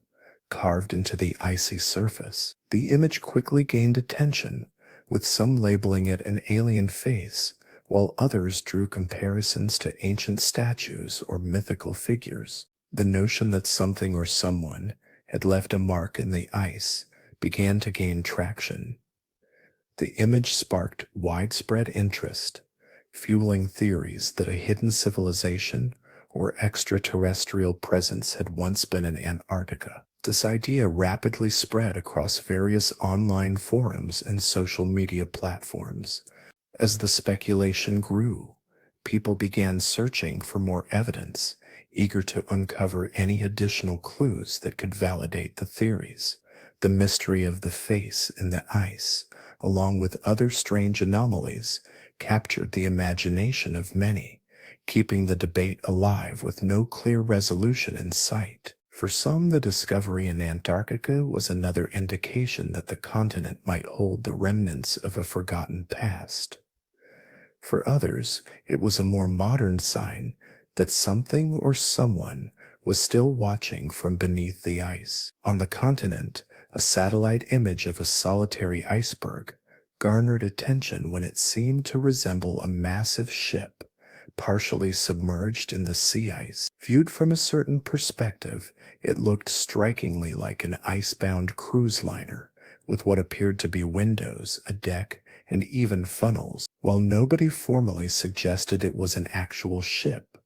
carved into the icy surface. The image quickly gained attention, with some labeling it an alien face, while others drew comparisons to ancient statues or mythical figures. The notion that something or someone had left a mark in the ice began to gain traction. The image sparked widespread interest, fueling theories that a hidden civilization or extraterrestrial presence had once been in Antarctica. This idea rapidly spread across various online forums and social media platforms. As the speculation grew, people began searching for more evidence, eager to uncover any additional clues that could validate the theories. The mystery of the face in the ice, along with other strange anomalies, captured the imagination of many, keeping the debate alive with no clear resolution in sight. For some, the discovery in Antarctica was another indication that the continent might hold the remnants of a forgotten past. For others, it was a more modern sign that something or someone was still watching from beneath the ice. On the continent, a satellite image of a solitary iceberg garnered attention when it seemed to resemble a massive ship, partially submerged in the sea ice. Viewed from a certain perspective, it looked strikingly like an icebound cruise liner, with what appeared to be windows, a deck, and even funnels. While nobody formally suggested it was an actual ship,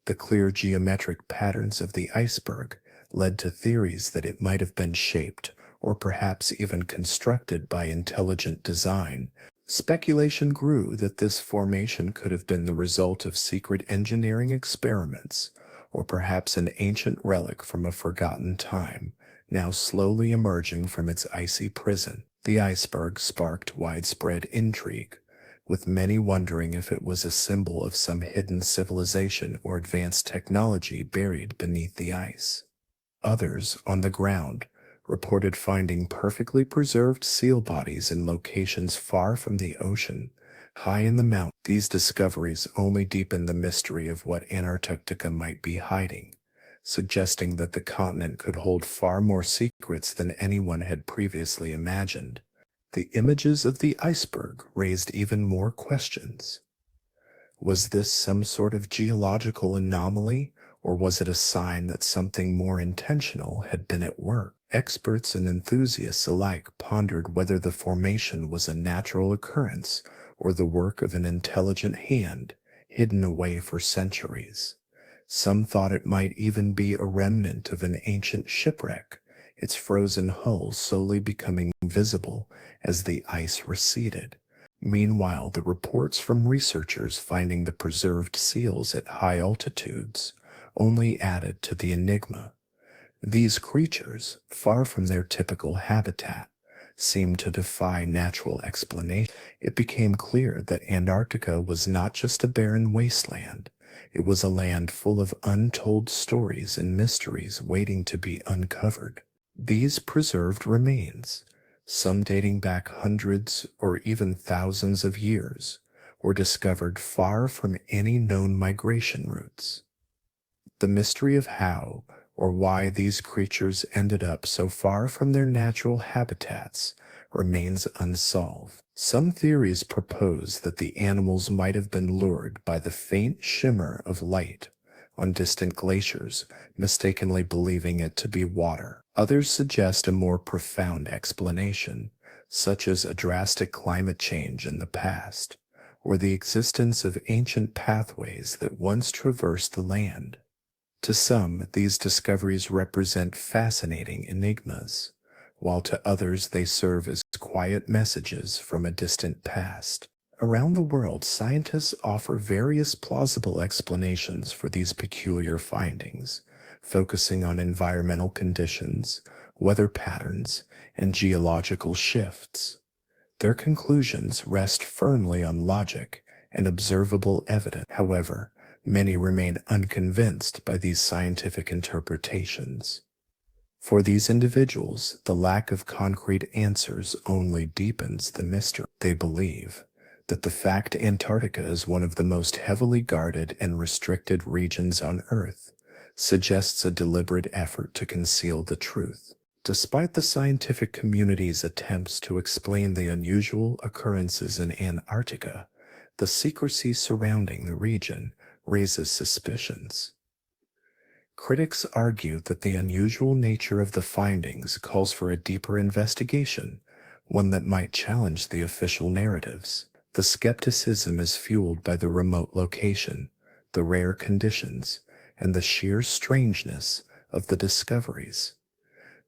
the clear geometric patterns of the iceberg led to theories that it might have been shaped or perhaps even constructed by intelligent design. Speculation grew that this formation could have been the result of secret engineering experiments, or perhaps an ancient relic from a forgotten time, now slowly emerging from its icy prison. The iceberg sparked widespread intrigue, with many wondering if it was a symbol of some hidden civilization or advanced technology buried beneath the ice. Others, on the ground, reported finding perfectly preserved seal bodies in locations far from the ocean, high in the mountains. These discoveries only deepened the mystery of what Antarctica might be hiding, suggesting that the continent could hold far more secrets than anyone had previously imagined. The images of the iceberg raised even more questions. Was this some sort of geological anomaly, or was it a sign that something more intentional had been at work? Experts and enthusiasts alike pondered whether the formation was a natural occurrence or the work of an intelligent hand hidden away for centuries. Some thought it might even be a remnant of an ancient shipwreck, its frozen hull slowly becoming visible as the ice receded. Meanwhile, the reports from researchers finding the preserved seals at high altitudes only added to the enigma. These creatures, far from their typical habitat, seemed to defy natural explanation. It became clear that Antarctica was not just a barren wasteland. It was a land full of untold stories and mysteries waiting to be uncovered. These preserved remains, some dating back hundreds or even thousands of years, were discovered far from any known migration routes. The mystery of how or why these creatures ended up so far from their natural habitats remains unsolved. Some theories propose that the animals might have been lured by the faint shimmer of light on distant glaciers, mistakenly believing it to be water. Others suggest a more profound explanation, such as a drastic climate change in the past, or the existence of ancient pathways that once traversed the land. To some, these discoveries represent fascinating enigmas, while to others they serve as quiet messages from a distant past. Around the world, scientists offer various plausible explanations for these peculiar findings, focusing on environmental conditions, weather patterns, and geological shifts. Their conclusions rest firmly on logic and observable evidence. However, many remain unconvinced by these scientific interpretations. For these individuals, the lack of concrete answers only deepens the mystery. They believe that the fact Antarctica is one of the most heavily guarded and restricted regions on Earth suggests a deliberate effort to conceal the truth. Despite the scientific community's attempts to explain the unusual occurrences in Antarctica, the secrecy surrounding the region raises suspicions. Critics argue that the unusual nature of the findings calls for a deeper investigation, one that might challenge the official narratives. The skepticism is fueled by the remote location, the rare conditions, and the sheer strangeness of the discoveries.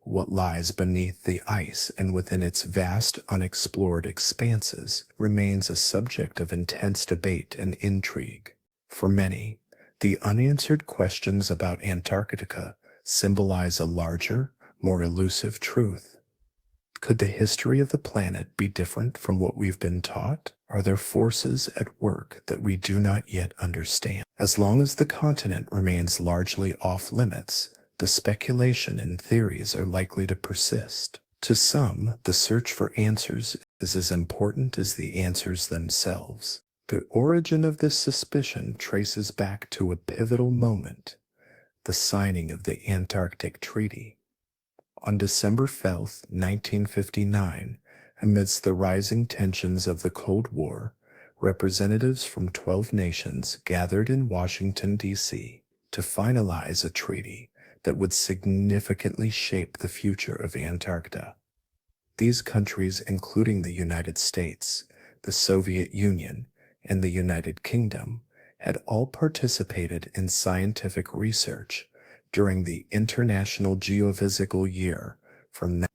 What lies beneath the ice and within its vast unexplored expanses remains a subject of intense debate and intrigue. For many, the unanswered questions about Antarctica symbolize a larger, more elusive truth. Could the history of the planet be different from what we've been taught? Are there forces at work that we do not yet understand? As long as the continent remains largely off limits, the speculation and theories are likely to persist. To some, the search for answers is as important as the answers themselves. The origin of this suspicion traces back to a pivotal moment, the signing of the Antarctic Treaty. On December 5, 1959, amidst the rising tensions of the Cold War, representatives from 12 nations gathered in Washington, D.C. to finalize a treaty that would significantly shape the future of Antarctica. These countries, including the United States, the Soviet Union, and the United Kingdom, had all participated in scientific research during the International Geophysical Year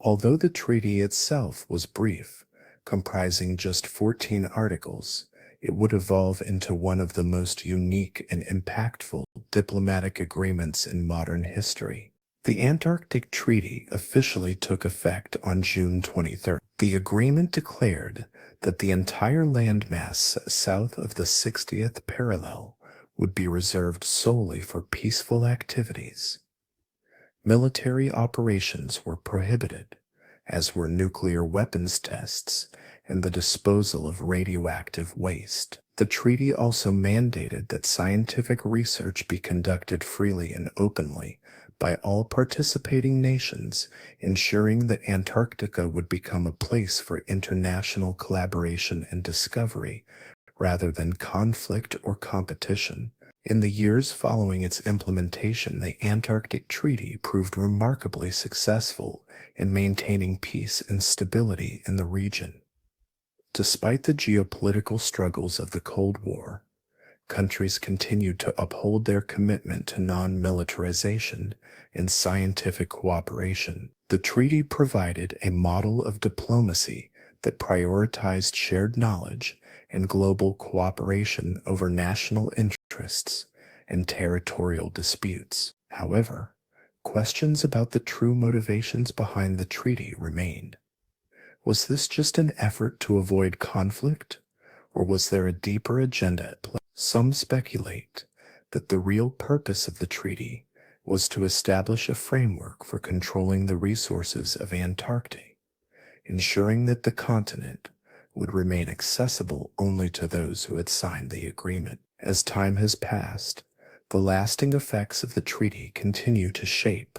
although the treaty itself was brief, comprising just 14 articles, it would evolve into one of the most unique and impactful diplomatic agreements in modern history. The Antarctic Treaty officially took effect on June 23. The agreement declared that the entire landmass south of the 60th parallel would be reserved solely for peaceful activities. Military operations were prohibited, as were nuclear weapons tests and the disposal of radioactive waste. The treaty also mandated that scientific research be conducted freely and openly by all participating nations, ensuring that Antarctica would become a place for international collaboration and discovery rather than conflict or competition. In the years following its implementation, the Antarctic Treaty proved remarkably successful in maintaining peace and stability in the region. Despite the geopolitical struggles of the Cold War, countries continued to uphold their commitment to non-militarization and scientific cooperation. The treaty provided a model of diplomacy that prioritized shared knowledge and global cooperation over national interests and territorial disputes. However, questions about the true motivations behind the treaty remained. Was this just an effort to avoid conflict, or was there a deeper agenda at play? Some speculate that the real purpose of the treaty was to establish a framework for controlling the resources of Antarctica, ensuring that the continent would remain accessible only to those who had signed the agreement. As time has passed, the lasting effects of the treaty continue to shape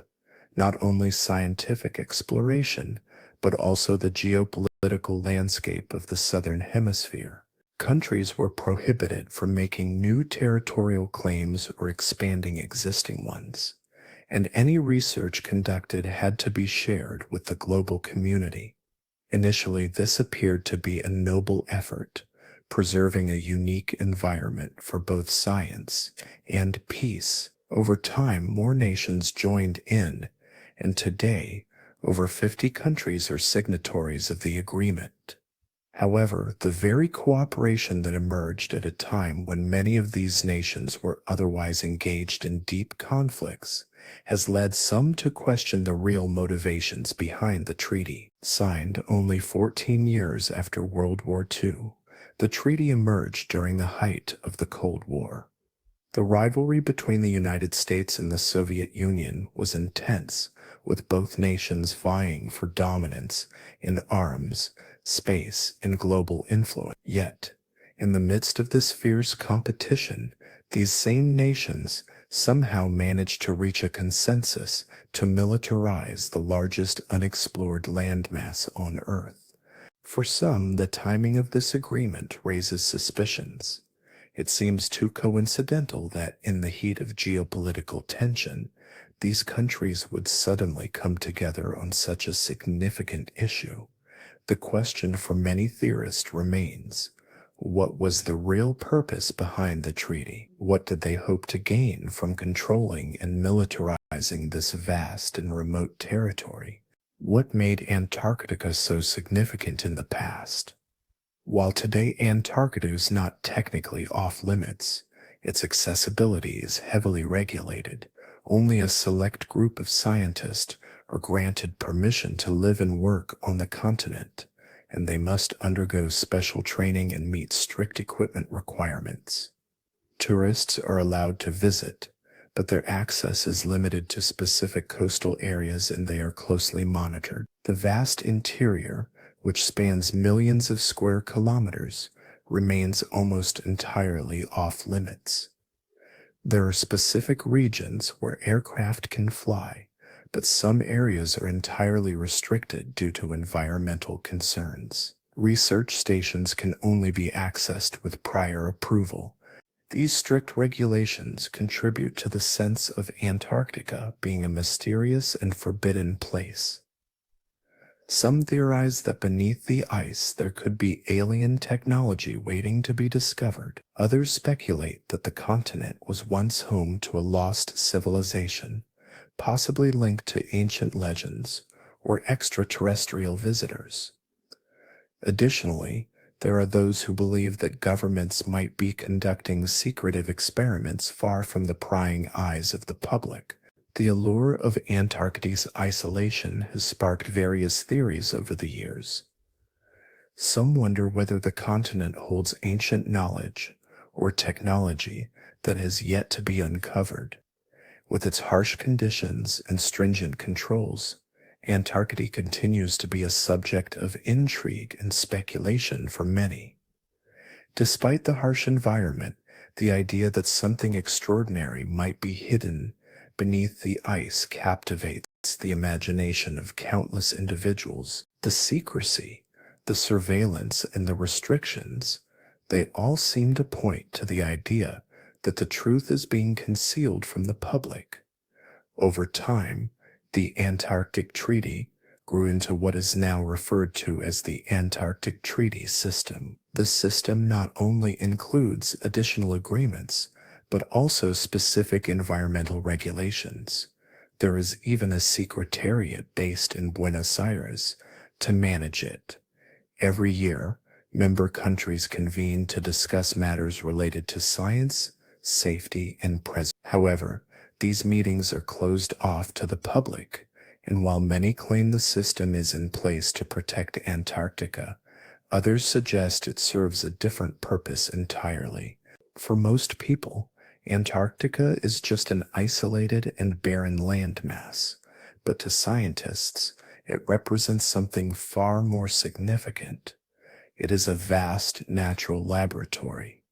not only scientific exploration, but also the geopolitical landscape of the Southern Hemisphere. Countries were prohibited from making new territorial claims or expanding existing ones, and any research conducted had to be shared with the global community. Initially, this appeared to be a noble effort, preserving a unique environment for both science and peace. Over time, more nations joined in, and today, over 50 countries are signatories of the agreement. However, the very cooperation that emerged at a time when many of these nations were otherwise engaged in deep conflicts has led some to question the real motivations behind the treaty. Signed only 14 years after World War II, the treaty emerged during the height of the Cold War. The rivalry between the United States and the Soviet Union was intense, with both nations vying for dominance in arms, space, and global influence. Yet, in the midst of this fierce competition, these same nations somehow managed to reach a consensus to militarize the largest unexplored landmass on Earth. For some, the timing of this agreement raises suspicions. It seems too coincidental that in the heat of geopolitical tension, these countries would suddenly come together on such a significant issue. The question for many theorists remains, What was the real purpose behind the treaty? What did they hope to gain from controlling and militarizing this vast and remote territory? What made Antarctica so significant in the past? While today Antarctica is not technically off limits, its accessibility is heavily regulated. Only a select group of scientists are granted permission to live and work on the continent, and they must undergo special training and meet strict equipment requirements. Tourists are allowed to visit, but their access is limited to specific coastal areas and they are closely monitored. The vast interior, which spans millions of square kilometers, remains almost entirely off limits. There are specific regions where aircraft can fly, but some areas are entirely restricted due to environmental concerns. Research stations can only be accessed with prior approval. These strict regulations contribute to the sense of Antarctica being a mysterious and forbidden place. Some theorize that beneath the ice there could be alien technology waiting to be discovered. Others speculate that the continent was once home to a lost civilization, possibly linked to ancient legends or extraterrestrial visitors. Additionally, there are those who believe that governments might be conducting secretive experiments far from the prying eyes of the public. The allure of Antarctica's isolation has sparked various theories over the years. Some wonder whether the continent holds ancient knowledge or technology that has yet to be uncovered. With its harsh conditions and stringent controls, Antarctica continues to be a subject of intrigue and speculation for many. Despite the harsh environment, the idea that something extraordinary might be hidden beneath the ice captivates the imagination of countless individuals. The secrecy, the surveillance, and the restrictions, they all seem to point to the idea that the truth is being concealed from the public. Over time, the Antarctic Treaty grew into what is now referred to as the Antarctic Treaty System. This system not only includes additional agreements, but also specific environmental regulations. There is even a secretariat based in Buenos Aires to manage it. Every year, member countries convene to discuss matters related to science, safety, and preservation. However, these meetings are closed off to the public, and while many claim the system is in place to protect Antarctica, others suggest it serves a different purpose entirely. For most people, Antarctica is just an isolated and barren landmass, but to scientists, it represents something far more significant. It is a vast natural laboratory,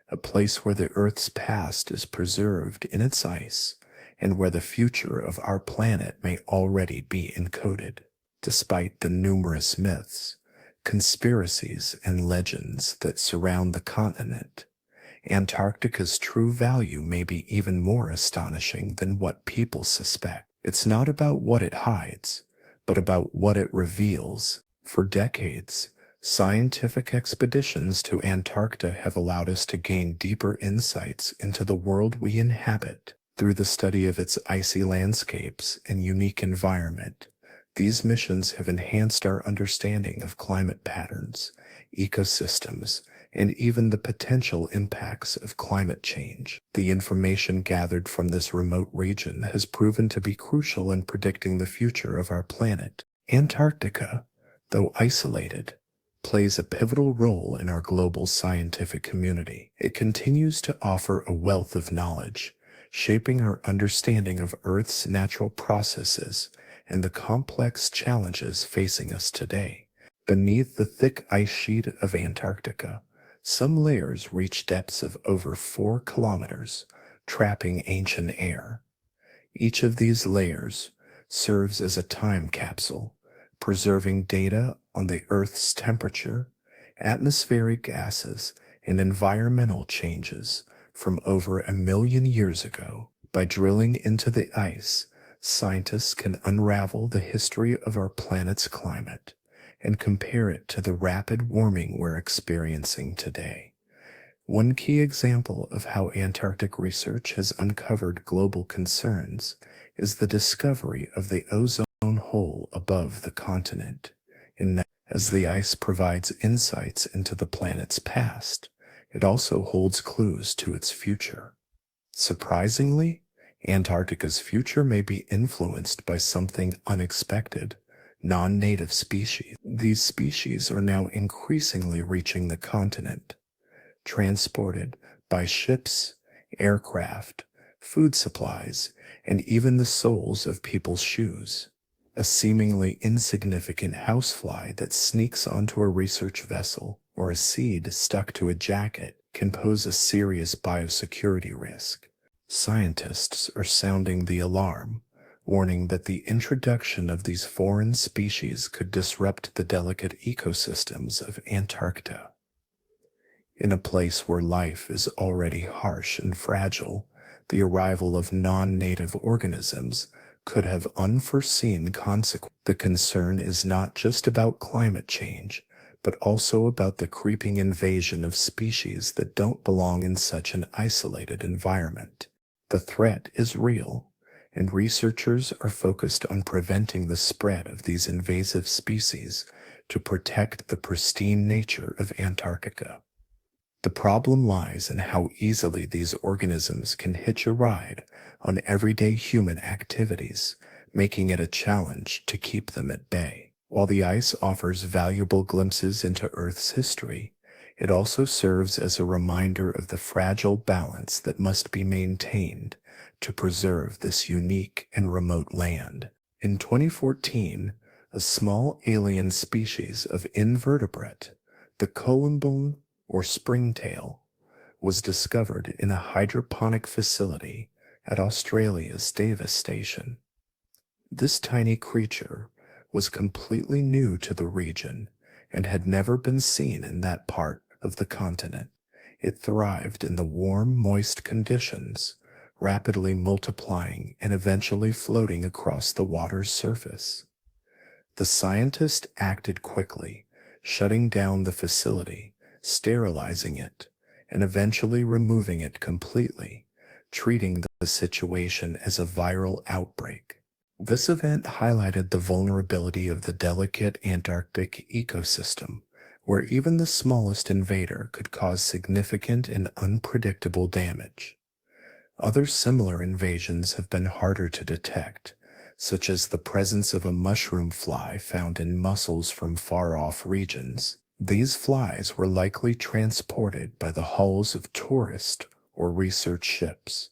a place where the Earth's past is preserved in its ice, and where the future of our planet may already be encoded. Despite the numerous myths, conspiracies, and legends that surround the continent, Antarctica's true value may be even more astonishing than what people suspect. It's not about what it hides, but about what it reveals. For decades, scientific expeditions to Antarctica have allowed us to gain deeper insights into the world we inhabit. Through the study of its icy landscapes and unique environment, these missions have enhanced our understanding of climate patterns, ecosystems, and even the potential impacts of climate change. The information gathered from this remote region has proven to be crucial in predicting the future of our planet. Antarctica, though isolated, plays a pivotal role in our global scientific community. It continues to offer a wealth of knowledge, shaping our understanding of Earth's natural processes and the complex challenges facing us today. Beneath the thick ice sheet of Antarctica, some layers reach depths of over 4 kilometers, trapping ancient air. Each of these layers serves as a time capsule, preserving data on the Earth's temperature, atmospheric gases, and environmental changes from over 1 million years ago. By drilling into the ice, scientists can unravel the history of our planet's climate and compare it to the rapid warming we're experiencing today. One key example of how Antarctic research has uncovered global concerns is the discovery of the ozone hole above the continent. As the ice provides insights into the planet's past, it also holds clues to its future. Surprisingly, Antarctica's future may be influenced by something unexpected: non-native species. These species are now increasingly reaching the continent, transported by ships, aircraft, food supplies, and even the soles of people's shoes. A seemingly insignificant housefly that sneaks onto a research vessel or a seed stuck to a jacket can pose a serious biosecurity risk. Scientists are sounding the alarm, warning that the introduction of these foreign species could disrupt the delicate ecosystems of Antarctica. In a place where life is already harsh and fragile, the arrival of non-native organisms could have unforeseen consequences. The concern is not just about climate change, but also about the creeping invasion of species that don't belong in such an isolated environment. The threat is real, and researchers are focused on preventing the spread of these invasive species to protect the pristine nature of Antarctica. The problem lies in how easily these organisms can hitch a ride on everyday human activities, making it a challenge to keep them at bay. While the ice offers valuable glimpses into Earth's history, it also serves as a reminder of the fragile balance that must be maintained to preserve this unique and remote land. In 2014, a small alien species of invertebrate, the columbine or springtail, was discovered in a hydroponic facility at Australia's Davis Station. This tiny creature was completely new to the region and had never been seen in that part of the continent. It thrived in the warm, moist conditions, rapidly multiplying and eventually floating across the water's surface. The scientist acted quickly, shutting down the facility, sterilizing it, and eventually removing it completely, treating the situation as a viral outbreak. This event highlighted the vulnerability of the delicate Antarctic ecosystem, where even the smallest invader could cause significant and unpredictable damage. Other similar invasions have been harder to detect, such as the presence of a mushroom fly found in mussels from far-off regions. These flies were likely transported by the hulls of tourist or research ships,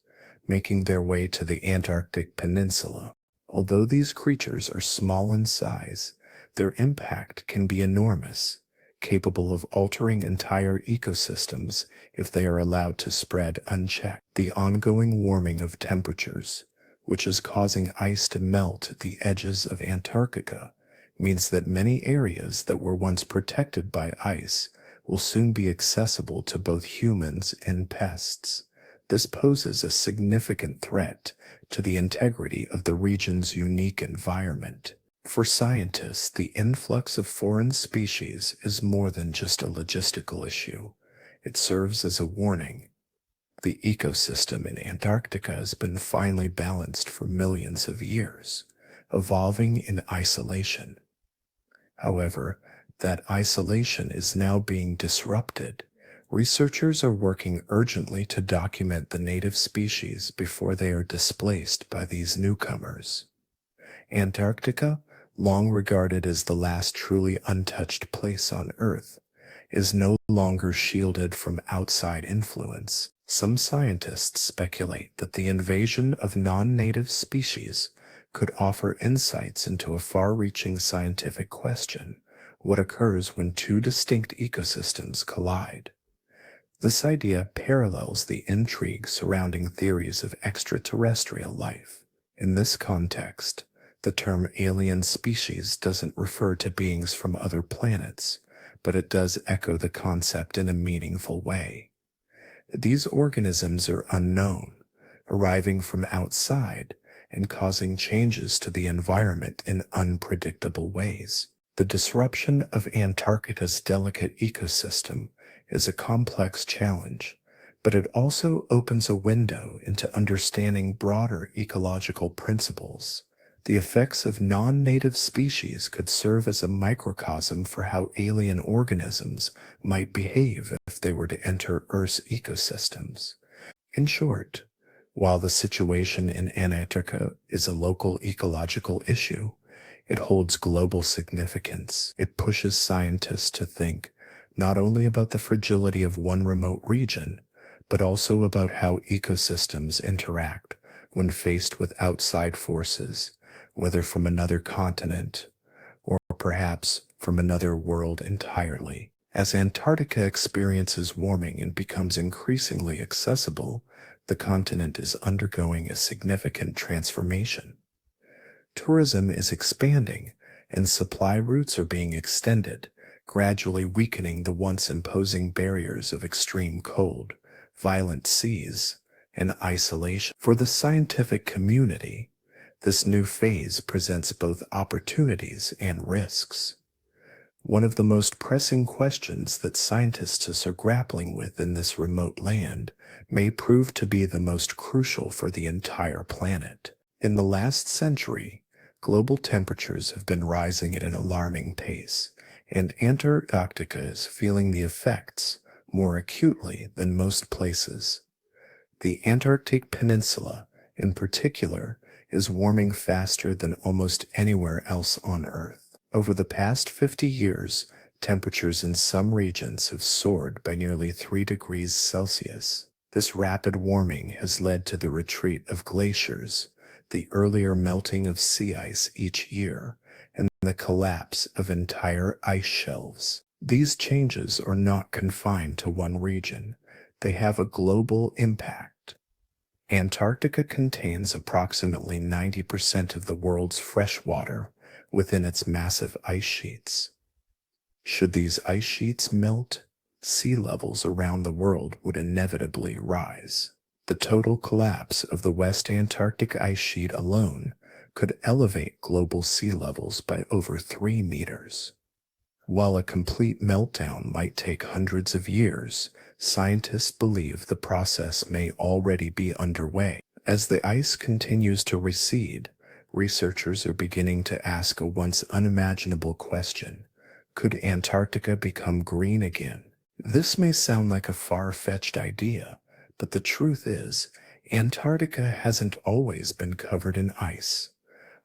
making their way to the Antarctic Peninsula. Although these creatures are small in size, their impact can be enormous, capable of altering entire ecosystems if they are allowed to spread unchecked. The ongoing warming of temperatures, which is causing ice to melt at the edges of Antarctica, means that many areas that were once protected by ice will soon be accessible to both humans and pests. This poses a significant threat to the integrity of the region's unique environment. For scientists, the influx of foreign species is more than just a logistical issue. It serves as a warning. The ecosystem in Antarctica has been finely balanced for millions of years, evolving in isolation. However, that isolation is now being disrupted. Researchers are working urgently to document the native species before they are displaced by these newcomers. Antarctica, long regarded as the last truly untouched place on Earth, is no longer shielded from outside influence. Some scientists speculate that the invasion of non-native species could offer insights into a far-reaching scientific question: what occurs when two distinct ecosystems collide? This idea parallels the intrigue surrounding theories of extraterrestrial life. In this context, the term alien species doesn't refer to beings from other planets, but it does echo the concept in a meaningful way. These organisms are unknown, arriving from outside and causing changes to the environment in unpredictable ways. The disruption of Antarctica's delicate ecosystem is a complex challenge, but it also opens a window into understanding broader ecological principles. The effects of non-native species could serve as a microcosm for how alien organisms might behave if they were to enter Earth's ecosystems. In short, while the situation in Antarctica is a local ecological issue, it holds global significance. It pushes scientists to think not only about the fragility of one remote region, but also about how ecosystems interact when faced with outside forces, whether from another continent or perhaps from another world entirely. As Antarctica experiences warming and becomes increasingly accessible, the continent is undergoing a significant transformation. Tourism is expanding, and supply routes are being extended, gradually weakening the once imposing barriers of extreme cold, violent seas, and isolation. For the scientific community, this new phase presents both opportunities and risks. One of the most pressing questions that scientists are grappling with in this remote land may prove to be the most crucial for the entire planet. In the last century, global temperatures have been rising at an alarming pace, and Antarctica is feeling the effects more acutely than most places. The Antarctic Peninsula, in particular, is warming faster than almost anywhere else on Earth. Over the past 50 years, temperatures in some regions have soared by nearly 3 degrees Celsius. This rapid warming has led to the retreat of glaciers, the earlier melting of sea ice each year, and the collapse of entire ice shelves. These changes are not confined to one region. They have a global impact. Antarctica contains approximately 90% of the world's fresh water within its massive ice sheets. Should these ice sheets melt, sea levels around the world would inevitably rise. The total collapse of the West Antarctic ice sheet alone could elevate global sea levels by over 3 meters. While a complete meltdown might take hundreds of years, scientists believe the process may already be underway. As the ice continues to recede, researchers are beginning to ask a once unimaginable question: could Antarctica become green again? This may sound like a far-fetched idea, but the truth is, Antarctica hasn't always been covered in ice.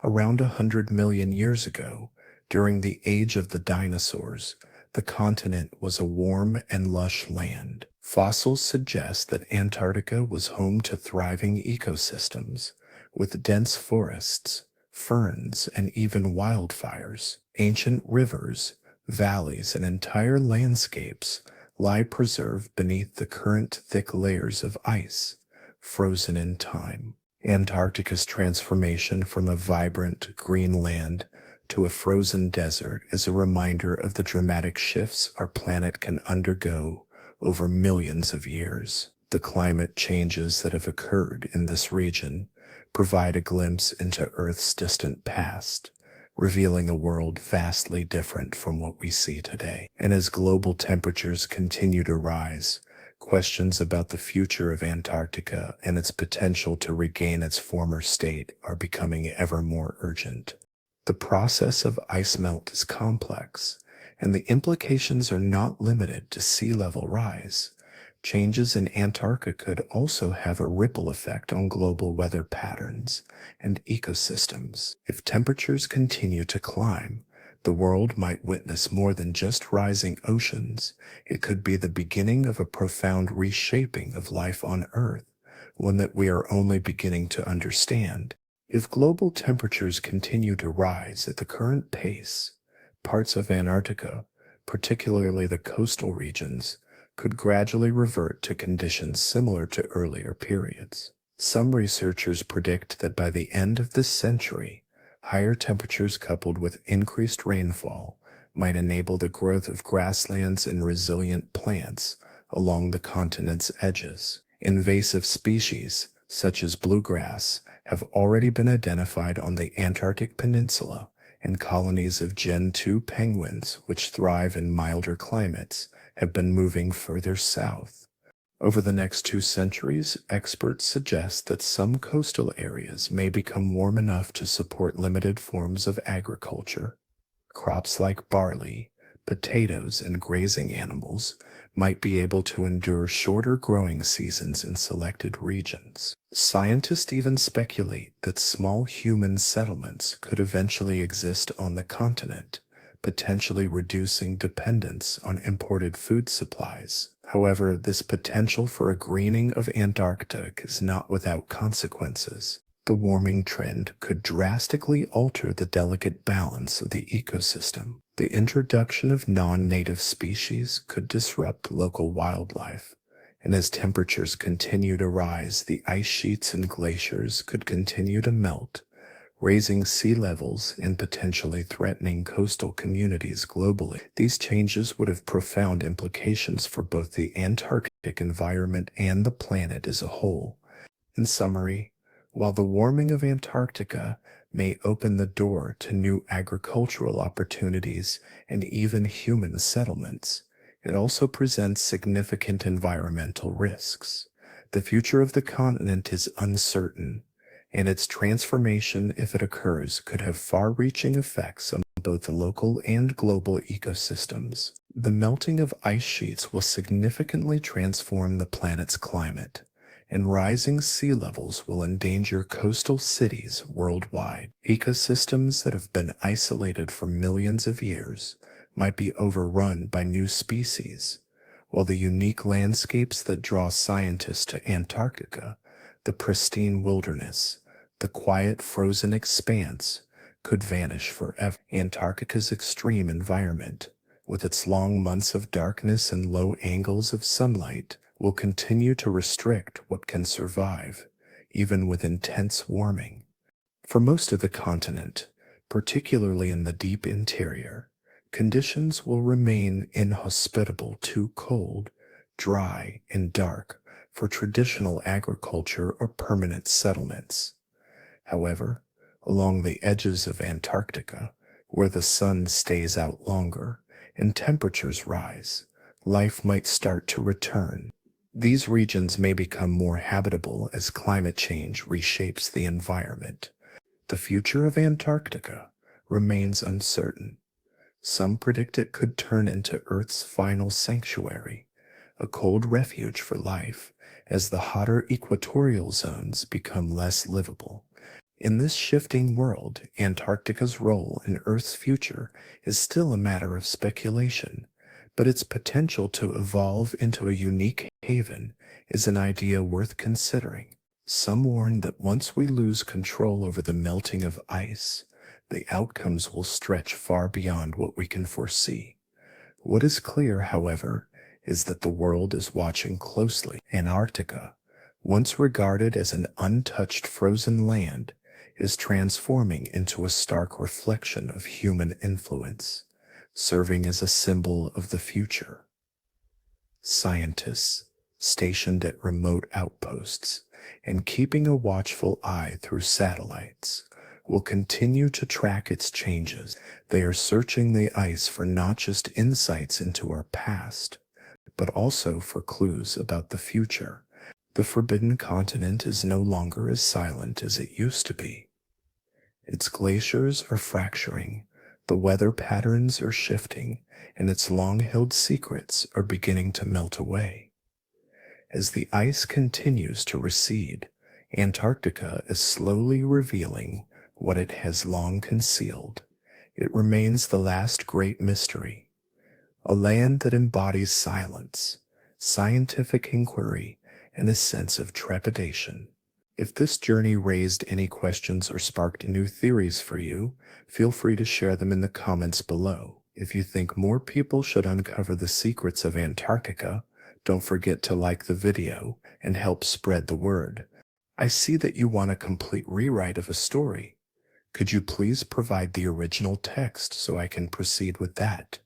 Around 100 million years ago, during the age of the dinosaurs, the continent was a warm and lush land. Fossils suggest that Antarctica was home to thriving ecosystems, with dense forests, ferns, and even wildfires. Ancient rivers, valleys, and entire landscapes lie preserved beneath the current thick layers of ice, frozen in time. Antarctica's transformation from a vibrant green land to a frozen desert is a reminder of the dramatic shifts our planet can undergo over millions of years. The climate changes that have occurred in this region provide a glimpse into Earth's distant past, revealing a world vastly different from what we see today. And as global temperatures continue to rise, questions about the future of Antarctica and its potential to regain its former state are becoming ever more urgent. The process of ice melt is complex, and the implications are not limited to sea level rise. Changes in Antarctica could also have a ripple effect on global weather patterns and ecosystems. If temperatures continue to climb, the world might witness more than just rising oceans. It could be the beginning of a profound reshaping of life on Earth, one that we are only beginning to understand. If global temperatures continue to rise at the current pace, parts of Antarctica, particularly the coastal regions, could gradually revert to conditions similar to earlier periods. Some researchers predict that by the end of this century, higher temperatures coupled with increased rainfall might enable the growth of grasslands and resilient plants along the continent's edges. Invasive species, such as bluegrass, have already been identified on the Antarctic Peninsula and colonies of Gen 2 penguins, which thrive in milder climates, have been moving further south. Over the next 2 centuries, experts suggest that some coastal areas may become warm enough to support limited forms of agriculture. Crops like barley, potatoes, and grazing animals might be able to endure shorter growing seasons in selected regions. Scientists even speculate that small human settlements could eventually exist on the continent, potentially reducing dependence on imported food supplies. However, this potential for a greening of Antarctica is not without consequences. The warming trend could drastically alter the delicate balance of the ecosystem. The introduction of non-native species could disrupt local wildlife, and as temperatures continue to rise, the ice sheets and glaciers could continue to melt, raising sea levels and potentially threatening coastal communities globally. These changes would have profound implications for both the Antarctic environment and the planet as a whole. In summary, while the warming of Antarctica may open the door to new agricultural opportunities and even human settlements, it also presents significant environmental risks. The future of the continent is uncertain, and its transformation, if it occurs, could have far-reaching effects on both the local and global ecosystems. The melting of ice sheets will significantly transform the planet's climate, and rising sea levels will endanger coastal cities worldwide. Ecosystems that have been isolated for millions of years might be overrun by new species, while the unique landscapes that draw scientists to Antarctica, the pristine wilderness, the quiet frozen expanse, could vanish forever. Antarctica's extreme environment, with its long months of darkness and low angles of sunlight, will continue to restrict what can survive, even with intense warming. For most of the continent, particularly in the deep interior, conditions will remain inhospitable, too cold, dry, and dark for traditional agriculture or permanent settlements. However, along the edges of Antarctica, where the sun stays out longer and temperatures rise, life might start to return. These regions may become more habitable as climate change reshapes the environment. The future of Antarctica remains uncertain. Some predict it could turn into Earth's final sanctuary, a cold refuge for life, as the hotter equatorial zones become less livable. In this shifting world, Antarctica's role in Earth's future is still a matter of speculation, but its potential to evolve into a unique haven is an idea worth considering. Some warn that once we lose control over the melting of ice, the outcomes will stretch far beyond what we can foresee. What is clear, however, is that the world is watching closely. Antarctica, once regarded as an untouched frozen land, is transforming into a stark reflection of human influence, serving as a symbol of the future. Scientists, stationed at remote outposts and keeping a watchful eye through satellites, will continue to track its changes. They are searching the ice for not just insights into our past, but also for clues about the future. The forbidden continent is no longer as silent as it used to be. Its glaciers are fracturing, the weather patterns are shifting, and its long-held secrets are beginning to melt away. As the ice continues to recede, Antarctica is slowly revealing what it has long concealed. It remains the last great mystery, a land that embodies silence, scientific inquiry, and a sense of trepidation. If this journey raised any questions or sparked new theories for you, feel free to share them in the comments below. If you think more people should uncover the secrets of Antarctica, don't forget to like the video and help spread the word. I see that you want a complete rewrite of a story. Could you please provide the original text so I can proceed with that?